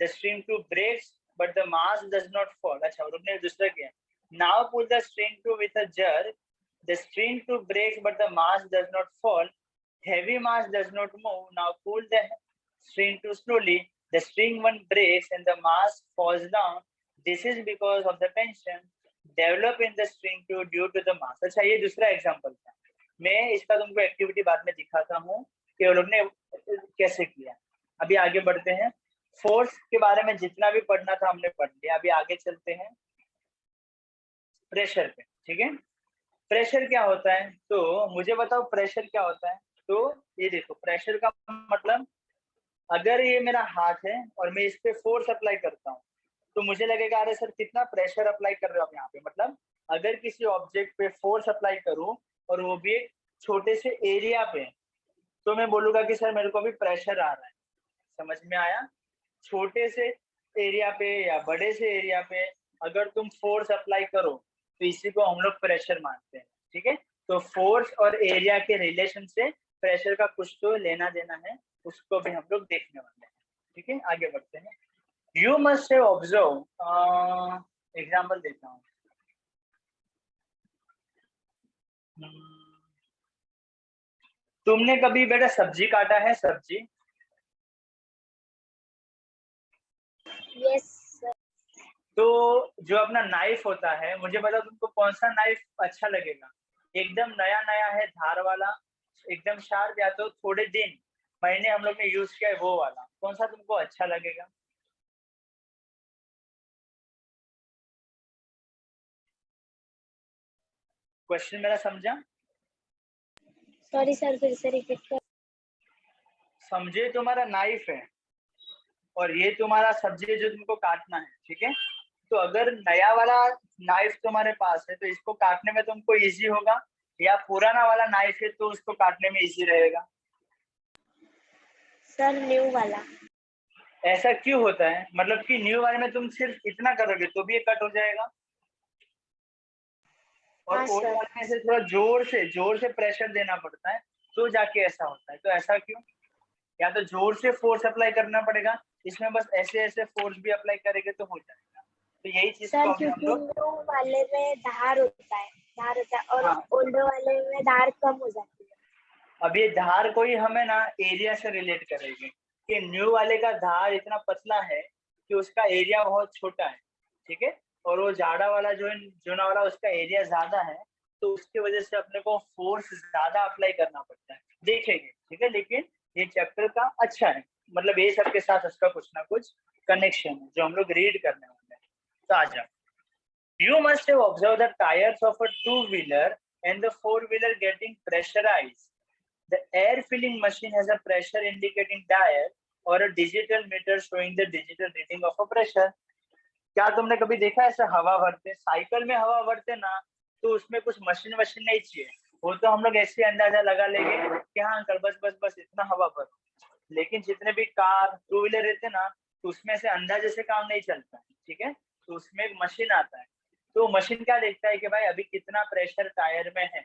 the string two breaks but the mass does not fall. अच्छा, और हमने दूसरा किया, now pull the string two with a jerk, the string two breaks but the mass does not fall, heavy mass does not move, now pull the string two slowly, the string one breaks and the mass falls down, this is because of the tension develop in the string two due to the mass. अच्छा, ये दूसरा example था, मैं इसका तुमको activity बाद में दिखाता हूँ कि उन लोग ने कैसे किया। अभी आगे बढ़ते हैं, फोर्स के बारे में जितना भी पढ़ना था हमने पढ़ लिया, अभी आगे चलते हैं प्रेशर पे, ठीक है। प्रेशर क्या होता है, तो मुझे बताओ प्रेशर क्या होता है। तो ये देखो, प्रेशर का मतलब, अगर ये मेरा हाथ है और मैं इस पे फोर्स अप्लाई करता हूँ तो मुझे लगेगा अरे सर कितना प्रेशर अप्लाई कर रहे हो आप यहाँ पे, मतलब अगर किसी ऑब्जेक्ट पे फोर्स अप्लाई करूँ और वो भी एक छोटे से एरिया पे, तो मैं बोलूंगा कि सर मेरे को अभी प्रेशर आ रहा है। समझ में आया? छोटे से एरिया पे या बड़े से एरिया पे अगर तुम फोर्स अप्लाई करो तो इसी को हम लोग प्रेशर मानते हैं, ठीक है। तो फोर्स और एरिया के रिलेशन से प्रेशर का कुछ तो लेना देना है, उसको भी हम लोग देखने वाले हैं, ठीक है। आगे बढ़ते हैं। You must have observe, example देता हूँ। तुमने कभी बेटा सब्जी काटा है? सब्जी, यस सर। तो जो अपना नाइफ होता है, मुझे बताओ तुमको कौन सा नाइफ अच्छा लगेगा, एकदम नया नया है धार वाला, एकदम शार्प, या तो थोड़े दिन महीने हम लोग ने यूज किया है वो वाला, कौन सा तुमको अच्छा लगेगा? क्वेश्चन मेरा समझा? सॉरी सर, फिर से रिपीट कर। समझे, तुम्हारा नाइफ है और ये तुम्हारा सब्जी जो तुमको काटना है, ठीक है। तो अगर नया वाला नाइफ तुम्हारे पास है तो इसको काटने में तुमको इजी होगा, या पुराना वाला नाइफ है तो उसको काटने में इजी रहेगा? सर न्यू वाला। ऐसा क्यों होता है, मतलब कि न्यू वाले में तुम सिर्फ इतना करोगे तो भी ये कट हो जाएगा, और हाँ ओल्ड सर। वाले में से थोड़ा जोर से प्रेशर देना पड़ता है, तो जाके ऐसा होता है। तो ऐसा क्यों? या तो जोर से फोर्स अप्लाई करना पड़ेगा, इसमें बस ऐसे ऐसे फोर्स भी अप्लाई करेंगे तो हो जाएगा। तो यही चीज को सर अभी हम क्योंकि लोग, न्यू वाले में धार होता है, और हाँ, ओल्ड वाले में धार कम हो जाती है। अब ये धार को ही हमें ना एरिया से रिलेट करेंगे। कि न्यू वाले का धार इतना पतला है कि उसका एरिया बहुत छोटा है, ठीक है, और वो जाड़ा वाला जो है जूना वाला उसका एरिया ज्यादा है, तो उसकी वजह से अपने को फोर्स ज्यादा अप्लाई करना पड़ता है, देखेंगे, ठीक है। लेकिन ये चैप्टर का अच्छा है, मतलब ये सबके साथ उसका कुछ ना कुछ कनेक्शन है जो हम लोग रीड करने वाले हैं। तो आ जाओ। You must have observed the tires of a two-wheeler and the four-wheeler getting pressurized. The air-filling machine has a pressure indicating dial or a digital meter showing the digital reading of a pressure. क्या तुमने कभी देखा ऐसा हवा भरते? Cycle में हवा भरते ना, तो उसमें कुछ मशीन वशीन नहीं चाहिए, वो तो हम लोग ऐसे अंदाजा लगा लेंगे कि हाँ अंकल बस बस बस इतना हवा भर। लेकिन जितने भी कार टू व्हीलर रहते ना, तो उसमें से अंदाजे से काम नहीं चलता है, ठीक है। तो उसमें एक मशीन आता है, तो मशीन क्या देखता है कि भाई अभी कितना प्रेशर टायर में है,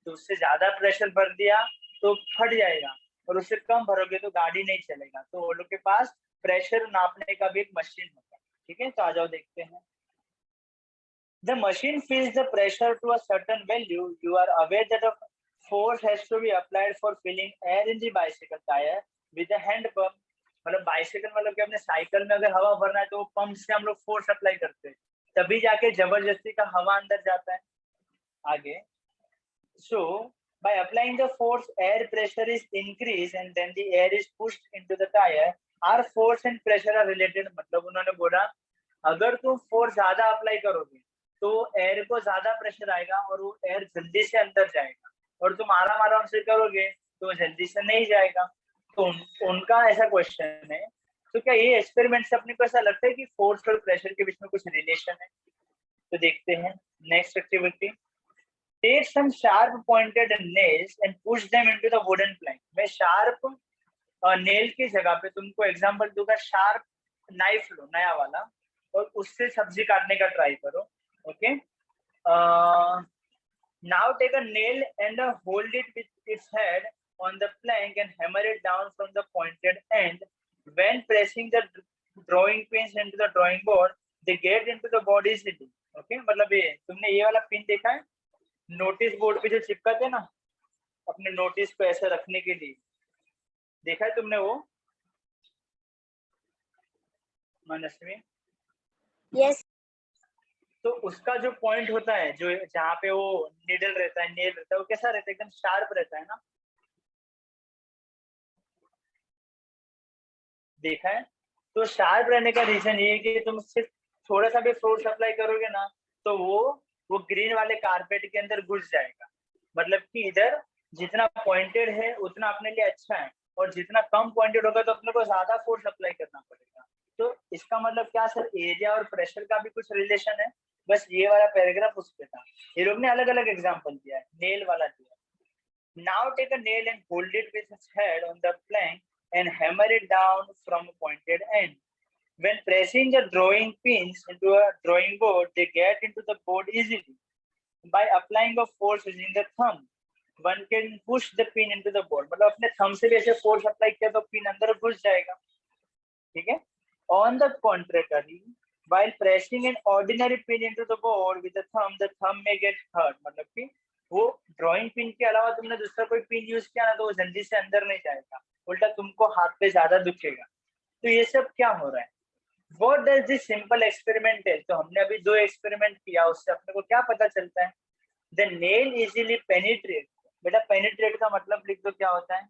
तो उससे ज्यादा प्रेशर भर दिया तो फट जाएगा, और उससे कम भरोगे तो गाड़ी नहीं चलेगा। तो वो लोग के पास प्रेशर नापने का भी एक मशीन होता है, ठीक है। तो आ जाओ देखते हैं। The machine feels the pressure to a certain value. You are aware that a force has to be applied for filling air in the bicycle tire with a hand pump. मतलब bicycle मतलब कि अपने cycle में अगर हवा भरना है तो वो पंप से हम लोग फोर्स अप्लाई करते हैं, तभी जाके जबरदस्ती का हवा अंदर जाता है। आगे, so by applying the force, air pressure is increased and then the air is pushed into the tire. Our force and pressure are related. मतलब उन्होंने बोला अगर तुम फोर्स ज्यादा अप्लाई करोगे तो एयर को ज्यादा प्रेशर आएगा और वो एयर जल्दी से अंदर जाएगा, और तुम आराम आराम से करोगे तो जल्दी से नहीं जाएगा। तो उनका ऐसा क्वेश्चन है। तो क्या ये एक्सपेरिमेंट से अपने को ऐसा लगता है कि फोर्स और प्रेशर के बीच में कुछ रिलेशन है? तो देखते हैं next activity. Take some sharp pointed nails and push them into the wooden plank. मैं शार्प नेल की जगह पे तुमको एग्जांपल दूंगा, शार्प नाइफ लो नया वाला और उससे सब्जी काटने का ट्राई करो, okay. Now take a nail and hold it with its head on the plank and hammer it down from the pointed end. When pressing the drawing pins into the drawing board, they get into the board easily. Okay, मतलब ये तुमने ये वाला pin देखा है notice board पे जो चिपकाते हैं ना अपने नोटिस को ऐसे रखने के लिए, देखा है तुमने वो मनस्वी? यस। तो उसका जो पॉइंट होता है जो जहाँ पे वो नीडल रहता है, नेल रहता है, वो कैसा रहता है? एकदम शार्प रहता है ना, देखा है? तो शार्प रहने का रीजन ये है कि तुम सिर्फ थोड़ा सा भी फोर्स अप्लाई करोगे ना तो वो ग्रीन वाले कारपेट के अंदर घुस जाएगा। मतलब कि इधर जितना पॉइंटेड है उतना अपने लिए अच्छा है, और जितना कम पॉइंटेड होगा तो अपने को ज्यादा फोर्स अप्लाई करना पड़ेगा। तो इसका मतलब क्या सर, एरिया और प्रेशर का भी कुछ रिलेशन है? बस ये वाला पैराग्राफ उस पे था। ये लोग ने अलग अलग एग्जाम्पल दिया है, नेल वाला दिया। Now take a nail and hold it with its head on the plank and hammer it down from a pointed end. When pressing the drawing pins into a drawing board, they get into the board easily. By applying a force using the thumb, one can push the pin into the board. मतलब अपने thumb से भी ऐसे force apply किया तो pin अंदर घुस जाएगा, ठीक है? On the contrary, while pressing an ordinary pin into the board with the thumb may get hurt. मतलब कि वो ड्राइंग पिन के अलावा तुमने दूसरा कोई पिन यूज किया ना तो वो जल्दी से अंदर नहीं जाएगा, उल्टा तुमको हाथ पे ज्यादा दुखेगा। तो ये सब क्या हो रहा है? What does this simple experiment tell? तो हमने अभी 2 एक्सपेरिमेंट किया, उससे अपने को क्या पता चलता है? The nail easily penetrate. बेटा पेनिट्रेट का मतलब लिख दो, क्या होता है?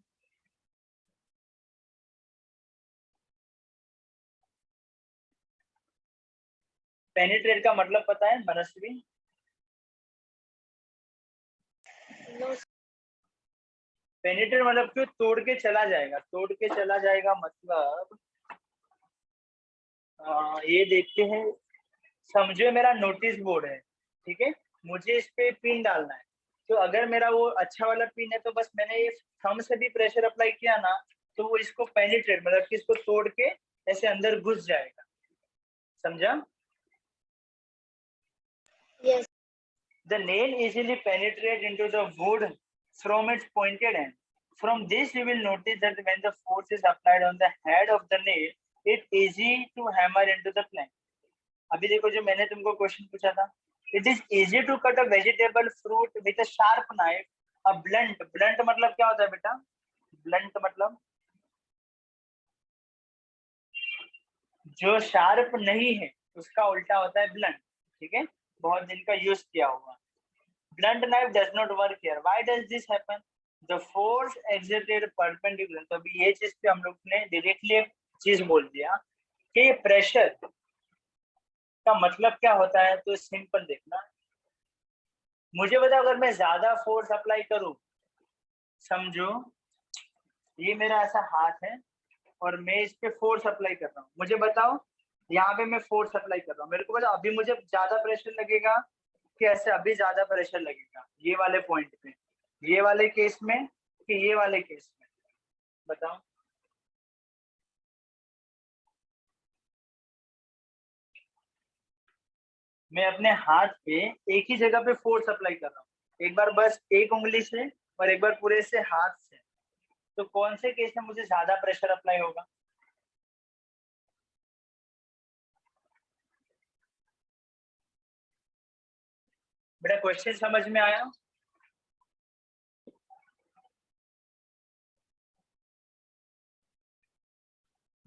पेनिट्रेट का मतलब पता है मनस्वी? पेनिट्रेट मतलब क्यों तोड़ के चला जाएगा? तोड़ के चला जाएगा मतलब ये देखते हैं, समझो मेरा नोटिस बोर्ड है, ठीक है, मुझे इस पे पिन डालना है। तो अगर मेरा वो अच्छा वाला पिन है तो बस मैंने ये थंब से भी प्रेशर अप्लाई किया ना तो वो इसको पेनिट्रेट मतलब कि इसको तोड़ के ऐसे अंदर घुस जाएगा। समझा? Yes. The nail easily penetrates into the wood from its pointed end. From this you will notice that when the force is applied on the head of the nail, it is easy to hammer into the plank. अभी देखो जो मैंने तुमको question पूछा था, it is easy to cut a vegetable fruit with a sharp knife, a blunt. Blunt मतलब क्या होता है बेटा? ब्लंट मतलब जो शार्प नहीं है उसका उल्टा होता है ब्लंट, ठीक है, बहुत दिन का यूज किया हुआ। Blunt knife does not work here, why does this happen, the force exerted perpendicular. तो अभी ये चीज पे हम लोग ने डायरेक्टली एक चीज बोल दिया कि प्रेशर का मतलब क्या होता है। तो सिंपल देखना, मुझे बता अगर मैं ज्यादा फोर्स अप्लाई करूं, समझो ये मेरा ऐसा हाथ है और मैं इस पे फोर्स अप्लाई कर रहा हूँ, मुझे बताओ यहाँ पे मैं फोर्स अप्लाई कर रहा हूँ, मेरे को बताओ अभी मुझे ज्यादा प्रेशर लगेगा कि ऐसे अभी ज्यादा प्रेशर लगेगा, ये वाले पॉइंट पे, ये वाले केस में कि ये वाले केस में, बताओ। मैं अपने हाथ पे एक ही जगह पे फोर्स अप्लाई कर रहा हूँ, एक बार बस एक उंगली से और एक बार पूरे से हाथ से, तो कौन से केस में मुझे ज्यादा प्रेशर अप्लाई होगा। बेटा क्वेश्चन समझ में आया?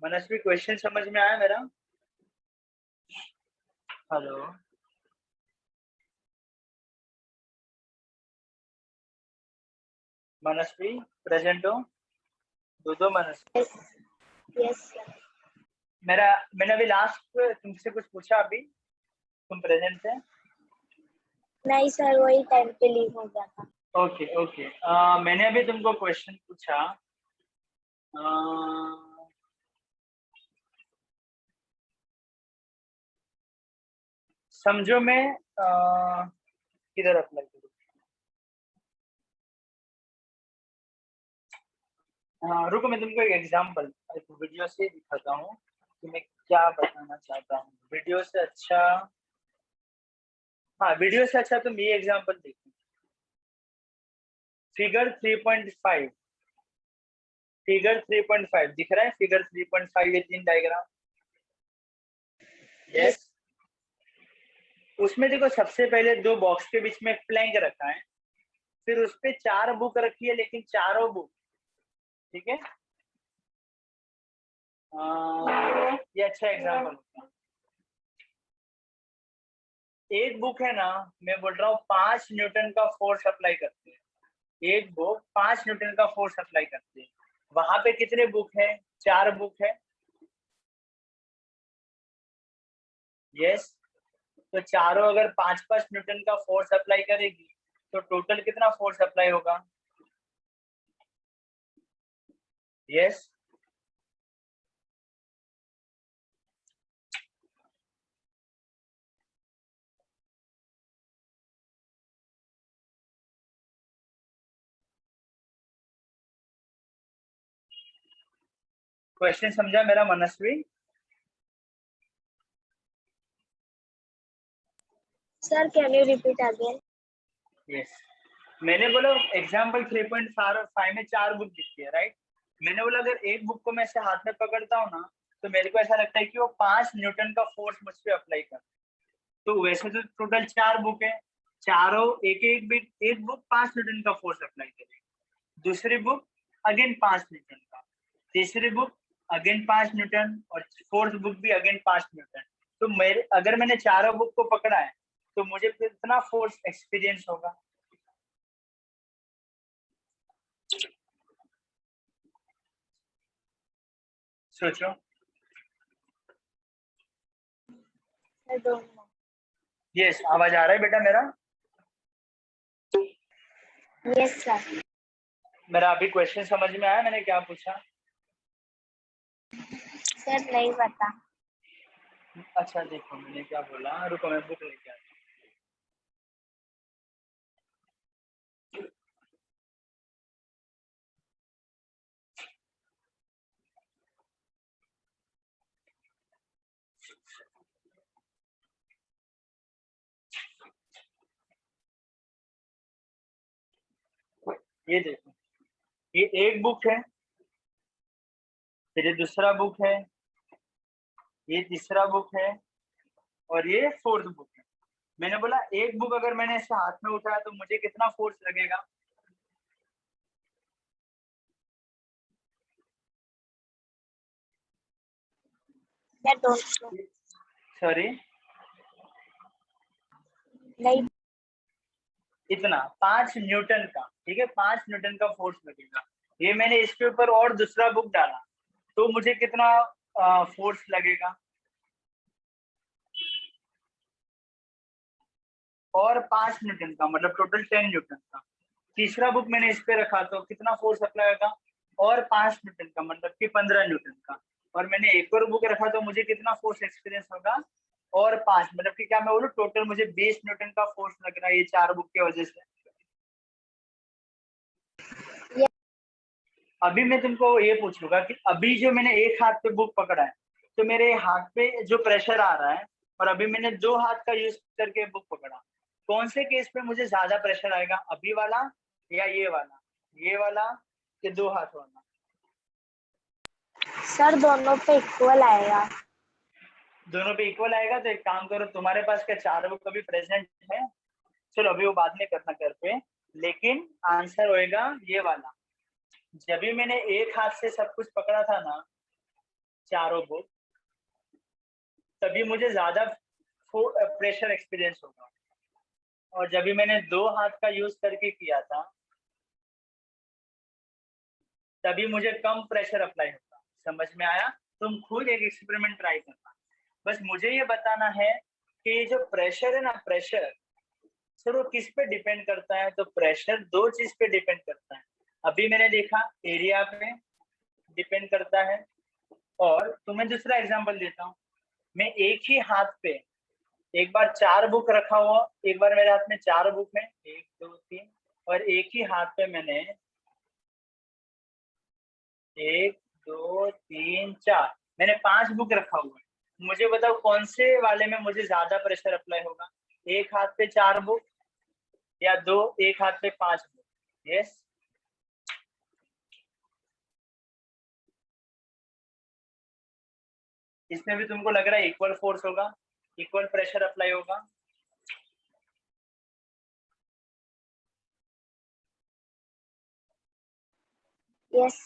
मनस्वी क्वेश्चन समझ में आया मेरा? हेलो मनस्वी, प्रेजेंट हो? दो मनस्वी। Yes sir. मैंने अभी लास्ट तुमसे कुछ पूछा, अभी तुम प्रेजेंट थे? नहीं सर, वही टाइम पे लीव हो गया था। ओके ओके, मैंने अभी तुमको क्वेश्चन पूछा, समझो मैं किधर अप्लाई करूँ। हाँ रुको, मैं तुमको एक एग्जांपल एक वीडियो से दिखाता हूँ कि मैं क्या बताना चाहता हूँ। वीडियो से अच्छा, हाँ वीडियो से अच्छा तुम ये एग्जांपल देखो, फिगर 3.5, फिगर 3.5 दिख रहा है, फिगर 3.5 ये तीन डायग्राम। यस, उसमें देखो सबसे पहले दो बॉक्स के बीच में एक प्लैंक रखा है, फिर उस पे चार बुक रखी है, लेकिन चारों बुक, ठीक है, ये अच्छा एग्जांपल होता है। एक बुक है ना, मैं बोल रहा हूँ 5 न्यूटन का फोर्स अप्लाई करते हैं, एक बुक 5 न्यूटन का फोर्स अप्लाई करते हैं, वहां पे कितने बुक है? चार बुक है। यस, तो चारों अगर 5-5 न्यूटन का फोर्स अप्लाई करेगी तो टोटल कितना फोर्स अप्लाई होगा? यस, क्वेश्चन समझा मेरा Manasvi? Sir can you repeat again? Yes, मैंने बोला एग्जाम्पल 3.5 में चार बुक दिखती है, राइट। मैंने बोला अगर एक बुक को मैं ऐसे हाथ में पकड़ता हूँ ना, तो मेरे को ऐसा लगता है कि वो 5 न्यूटन का फोर्स मुझ पे अप्लाई कर, तो वैसे तो टोटल चार बुक है, चारों एक बुक 5 न्यूटन का फोर्स अप्लाई करेगी, दूसरी बुक अगेन 5 न्यूटन का, तीसरी बुक अगेन 5 न्यूटन, और फोर्थ बुक भी अगेन 5 न्यूटन। तो मेरे अगर मैंने चारों बुक को पकड़ा है तो मुझे कितना फोर्स एक्सपीरियंस होगा? सोचो। I don't know. यस, आवाज आ रहा है बेटा मेरा? Yes sir. मेरा अभी क्वेश्चन समझ में आया मैंने क्या पूछा? सर नहीं पता। अच्छा देखो मैंने क्या बोला, रुको मैं बुक लेके आता हूँ। ये देखो, ये एक बुक है, फिर ये दूसरा बुक है, ये तीसरा बुक है, और ये फोर्थ बुक है। मैंने बोला एक बुक अगर मैंने ऐसे हाथ में उठाया तो मुझे कितना फोर्स लगेगा? I don't know. सॉरी, नहीं, इतना 5 न्यूटन का, ठीक है, 5 न्यूटन का फोर्स लगेगा। ये मैंने इसके ऊपर और दूसरा बुक डाला तो मुझे कितना फोर्स लगेगा, और 5 न्यूटन का मतलब टोटल 10 न्यूटन का। तीसरा बुक मैंने इस पे रखा तो कितना फोर्स अप्लाई होगा, और 5 न्यूटन का मतलब कि 15 न्यूटन का। और मैंने एक और बुक रखा तो मुझे कितना फोर्स एक्सपीरियंस होगा, और 5 मतलब कि क्या मैं बोलूँ टोटल मुझे 20 न्यूटन का फोर्स लग रहा है ये 4 बुक की वजह से। Yes. अभी मैं तुमको ये पूछूंगा कि अभी जो मैंने एक हाथ पे बुक पकड़ा है तो मेरे हाथ पे जो प्रेशर आ रहा है, और अभी मैंने 2 हाथ का यूज करके बुक पकड़ा, कौन से केस पे मुझे ज्यादा प्रेशर आएगा, अभी वाला या ये वाला कि 2 हाथ वाला? सर दोनों पे इक्वल आएगा। दोनों पे इक्वल आएगा। तो एक काम करो, तुम्हारे पास क्या 4 बुक अभी प्रेजेंट है? चलो अभी वो बाद में करना घर पे, लेकिन आंसर होएगा ये वाला। जब भी मैंने एक हाथ से सब कुछ पकड़ा था ना, चारों बुक, तभी मुझे ज्यादा प्रेशर एक्सपीरियंस होगा। और जब भी मैंने 2 हाथ का यूज करके किया था तभी मुझे कम प्रेशर अप्लाई होगा। समझ में आया? तुम खुद एक एक्सपेरिमेंट ट्राई करना। बस मुझे ये बताना है कि जो प्रेशर है ना, प्रेशर सर वो किस पे डिपेंड करता है? तो प्रेशर 2 चीज पे डिपेंड करता है। अभी मैंने देखा एरिया पे डिपेंड करता है, और तुम्हें दूसरा एग्जांपल देता हूँ। मैं एक ही हाथ पे एक बार 4 बुक रखा हुआ, एक बार मेरे हाथ में 4 बुक है, 1 2 3, और एक ही हाथ पे मैंने 1 2 3 4 मैंने 5 बुक रखा हुआ है। मुझे बताओ कौन से वाले में मुझे ज्यादा प्रेशर अप्लाई होगा, एक हाथ पे 4 बुक या दो एक हाथ पे 5 बुक? यस, इसमें भी तुमको लग रहा है इक्वल फोर्स होगा, इक्वल प्रेशर अप्लाई होगा? यस।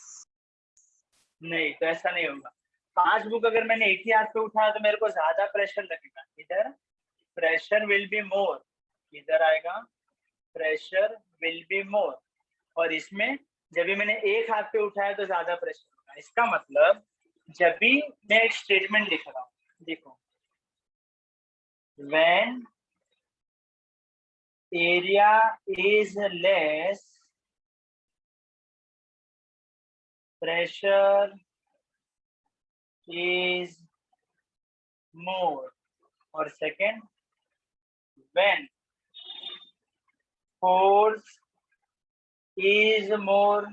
नहीं, तो ऐसा नहीं होगा। 5 बुक अगर मैंने एक ही हाथ पे उठाया तो मेरे को ज्यादा प्रेशर लगेगा। इधर प्रेशर विल बी मोर, इधर आएगा प्रेशर विल बी मोर। और इसमें जब भी मैंने एक हाथ पे उठाया तो ज्यादा प्रेशर होगा। इसका मतलब जब भी मैं एक स्टेटमेंट लिख रहा हूँ, देखो, when area is less, pressure is more, और second, when force is more,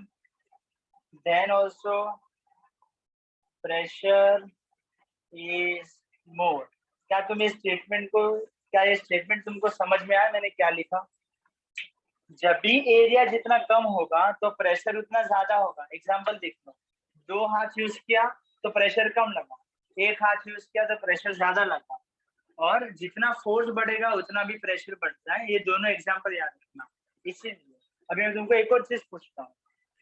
then also pressure is more। क्या तुम इस स्टेटमेंट को, क्या ये स्टेटमेंट तुमको समझ में आया मैंने क्या लिखा? जब भी एरिया जितना कम होगा तो प्रेशर उतना ज्यादा होगा। एग्जांपल देख लो, 2 हाथ यूज किया तो प्रेशर कम लगा, एक हाथ यूज किया तो प्रेशर ज्यादा लगा। और जितना फोर्स बढ़ेगा उतना भी प्रेशर बढ़ता है। ये दोनों एग्जांपल याद रखना। इसीलिए अभी मैं तुमको एक और चीज पूछता हूँ,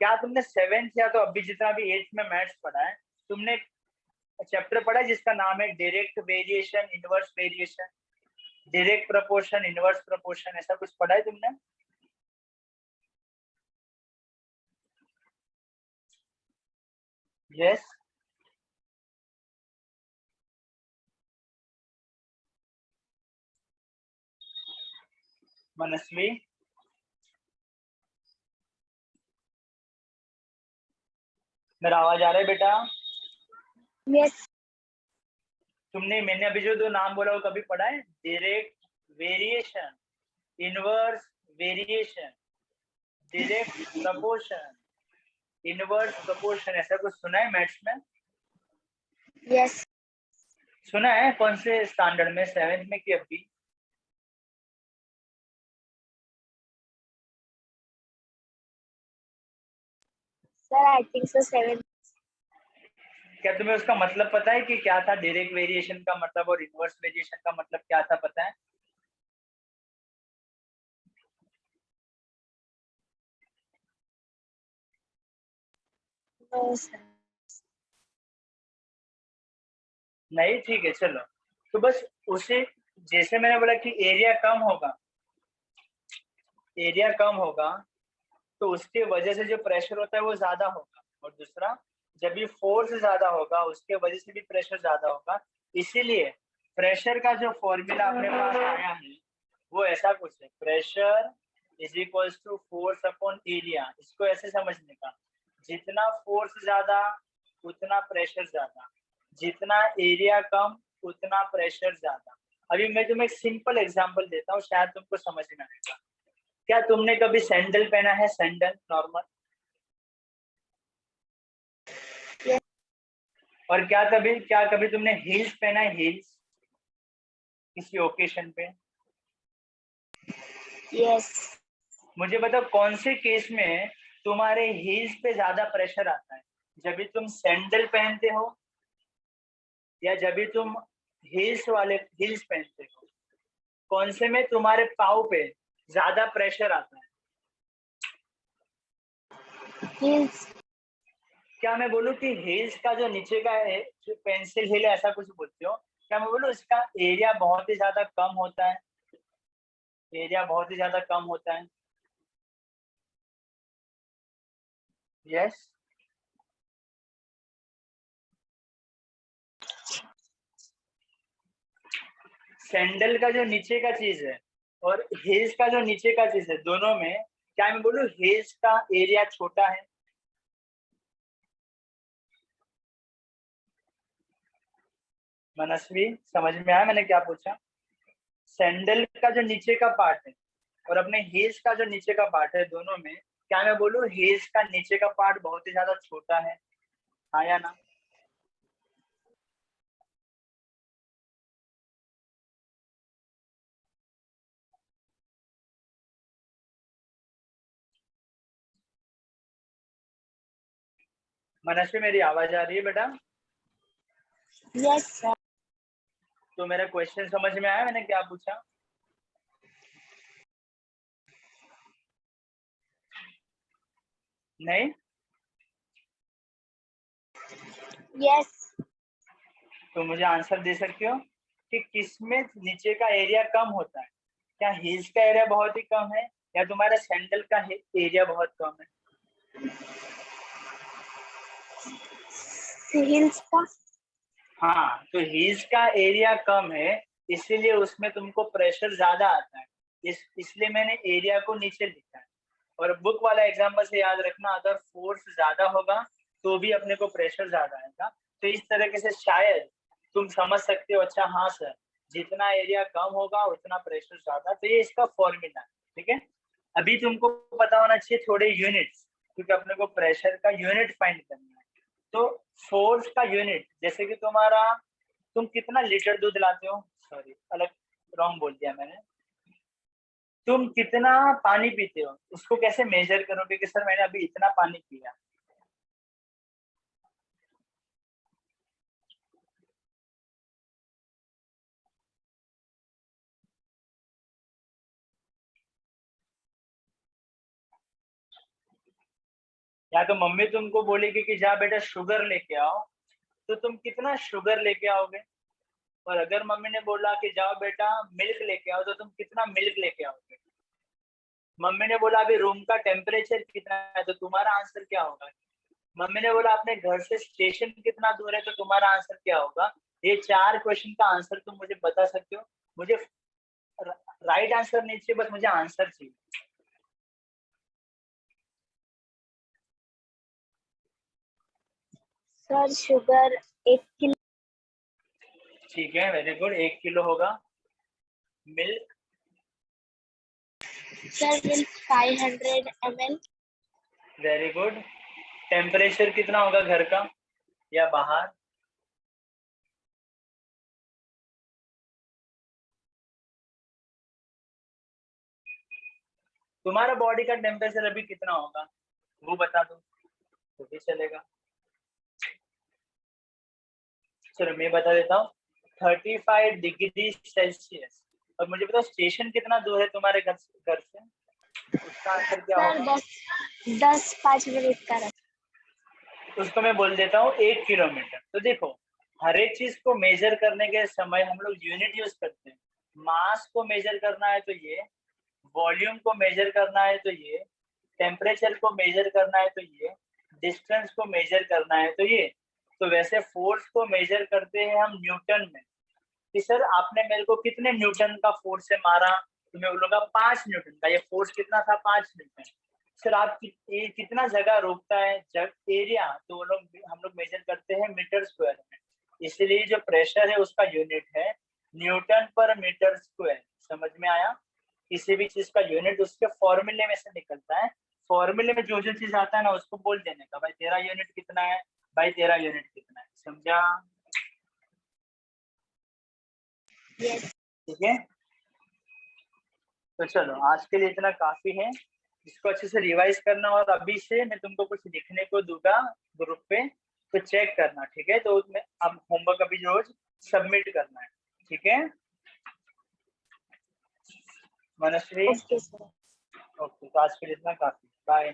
क्या तुमने 7th या तो अभी जितना भी 8th में मैथ्स पढ़ा है, तुमने चैप्टर पढ़ा है जिसका नाम है direct variation, inverse variation, direct proportion, inverse proportion, ऐसा कुछ पढ़ा है तुमने? यस। मनस्वी, मेरा आवाज आ रहा है बेटा? यस। तुमने, मैंने अभी जो 2 नाम बोला वो कभी पढ़ा है? Direct variation, inverse variation, direct proportion, inverse proportion, ऐसा कुछ सुना है मैथ्स में? यस। सुना है? कौन से स्टैंडर्ड में, 7th में कि अभी? Sir I think so 7। क्या तुम्हें उसका मतलब पता है कि क्या था डायरेक्ट वेरिएशन का मतलब, और इनवर्स वेरिएशन का मतलब क्या था, पता है? No sir. नहीं, ठीक है चलो। तो बस उसे, जैसे मैंने बोला कि एरिया कम होगा तो उसके वजह से जो प्रेशर होता है वो ज्यादा होगा, और दूसरा जब ये फोर्स ज्यादा होगा उसके वजह से भी प्रेशर ज्यादा होगा। इसीलिए प्रेशर का जो फॉर्मूला अपने पास आया है वो ऐसा कुछ है, pressure is equals to force upon area. इसको ऐसे समझने का, जितना फोर्स ज्यादा उतना प्रेशर ज्यादा, जितना एरिया कम उतना प्रेशर ज्यादा। अभी मैं तुम्हें एक सिंपल एग्जांपल देता हूँ, शायद तुमको समझ में आएगा। क्या तुमने कभी सैंडल पहना है, सैंडल नॉर्मल? Yes. और क्या कभी तुमने हील्स पहना है, हील्स किसी ओकेशन पे? Yes. मुझे बताओ कौन से केस में तुम्हारे हील्स पे ज्यादा प्रेशर आता है, जब भी तुम सैंडल पहनते हो या जब भी तुम हील्स पहनते हो? कौन से में तुम्हारे पाँव पे ज्यादा प्रेशर आता है? Heels. क्या मैं बोलूं कि हील्स का जो नीचे का है, जो पेंसिल हील है ऐसा कुछ बोलते हो, क्या मैं बोलूं इसका एरिया बहुत ही ज्यादा कम होता है? एरिया बहुत ही ज्यादा कम होता है। यस। सैंडल का जो नीचे का चीज है और हील्स का जो नीचे का चीज है, दोनों में क्या मैं बोलूं हील्स का एरिया छोटा है? मनस्वी, समझ में आया मैंने क्या पूछा? सैंडल का जो नीचे का पार्ट है और अपने हील्स का जो नीचे का पार्ट है, दोनों में क्या मैं बोलूं हील्स का नीचे का पार्ट बहुत ही ज्यादा छोटा है? हाँ या ना? मनस्वी, मेरी आवाज आ रही है बेटा? Yes, sir. तो मेरा क्वेश्चन समझ में आया मैंने क्या पूछा? नहीं? Yes. तो मुझे आंसर दे सकते हो कि किसमें नीचे का एरिया कम होता है? क्या हील्स का एरिया बहुत ही कम है या तुम्हारे सैंडल का एरिया बहुत कम है? Heels का. हाँ, तो हील्स का एरिया कम है इसीलिए उसमें तुमको प्रेशर ज्यादा आता है। इसलिए मैंने एरिया को नीचे लिखा है। और बुक वाला एग्जांपल से याद रखना, अगर फोर्स ज्यादा होगा तो भी अपने को प्रेशर ज्यादा आएगा। तो इस तरीके से शायद तुम समझ सकते हो। अच्छा हाँ सर, जितना एरिया कम होगा उतना प्रेशर ज्यादा। तो ये इसका फॉर्मूला है, ठीक है। अभी तुमको पता होना चाहिए थोड़े यूनिट्स, क्योंकि अपने को प्रेशर का यूनिट फाइंड करना है। तो फोर्स का यूनिट, जैसे कि तुम कितना लीटर दूध लाते हो, सॉरी अलग रॉन्ग बोल दिया मैंने, तुम कितना पानी पीते हो उसको कैसे मेजर करोगे कि सर मैंने अभी इतना पानी पिया? या तो मम्मी तुमको बोलेगी कि जा बेटा शुगर लेके आओ, तो तुम कितना शुगर लेके आओगे? और अगर मम्मी ने बोला कि जाओ बेटा मिल्क लेके आओ, तो तुम कितना मिल्क लेके आओगे? मम्मी ने बोला अभी रूम का टेम्परेचर कितना है, तो तुम्हारा आंसर क्या होगा? मम्मी ने बोला अपने घर से स्टेशन कितना दूर है, तो तुम्हारा आंसर क्या होगा? ये 4 क्वेश्चन का आंसर तुम मुझे बता सकते हो। मुझे राइट आंसर नहीं चाहिए, बस मुझे आंसर चाहिए। Sir sugar 1 kilo. ठीक है, वेरी गुड, 1 किलो होगा। Milk? Sir milk 500 ml. Very good. Temperature कितना होगा घर का या बाहर? तुम्हारा बॉडी का टेम्परेचर अभी कितना होगा वो बता दो तो भी चलेगा। चलो मैं बता देता हूँ, 35 डिग्री सेल्सियस। और मुझे बताओ स्टेशन कितना दूर है तुम्हारे घर से? उसका आंसर क्या सर होगा? 10-5 मिनट का रख. उसको मैं बोल देता हूँ 1 किलोमीटर। तो देखो हर एक चीज को मेजर करने के समय हम लोग यूनिट यूज करते हैं। मास को मेजर करना है तो ये, वॉल्यूम को मेजर करना है तो ये, टेम्परेचर को मेजर करना है तो ये, डिस्टेंस को मेजर करना है तो ये। तो वैसे फोर्स को मेजर करते हैं हम न्यूटन में कि सर आपने मेरे को कितने न्यूटन का फोर्स से मारा, तो मैं बोलूंगा 5 न्यूटन का। ये फोर्स कितना था? 5 न्यूटन। सर आप कितना जगह रोकता है जब एरिया, तो हम लोग मेजर करते हैं मीटर स्क्वायर में। इसलिए जो प्रेशर है उसका यूनिट है न्यूटन पर मीटर स्क्वायर। समझ में आया? किसी भी चीज का यूनिट उसके फॉर्मूले में से निकलता है। फॉर्मूले में जो जो चीज आता है ना उसको बोल देने का, भाई तेरा यूनिट कितना है, भाई तेरा यूनिट कितना है। समझा? यस। ठीक है, तो चलो आज के लिए इतना काफी है। इसको अच्छे से रिवाइज करना, और अभी से मैं तुमको कुछ लिखने को दूंगा ग्रुप पे, तो चेक करना। ठीक है, तो उसमें अब होमवर्क अभी रोज सबमिट करना है। ठीक है मनश्री? Okay sir. ओके, तो आज के लिए इतना काफी। बाय।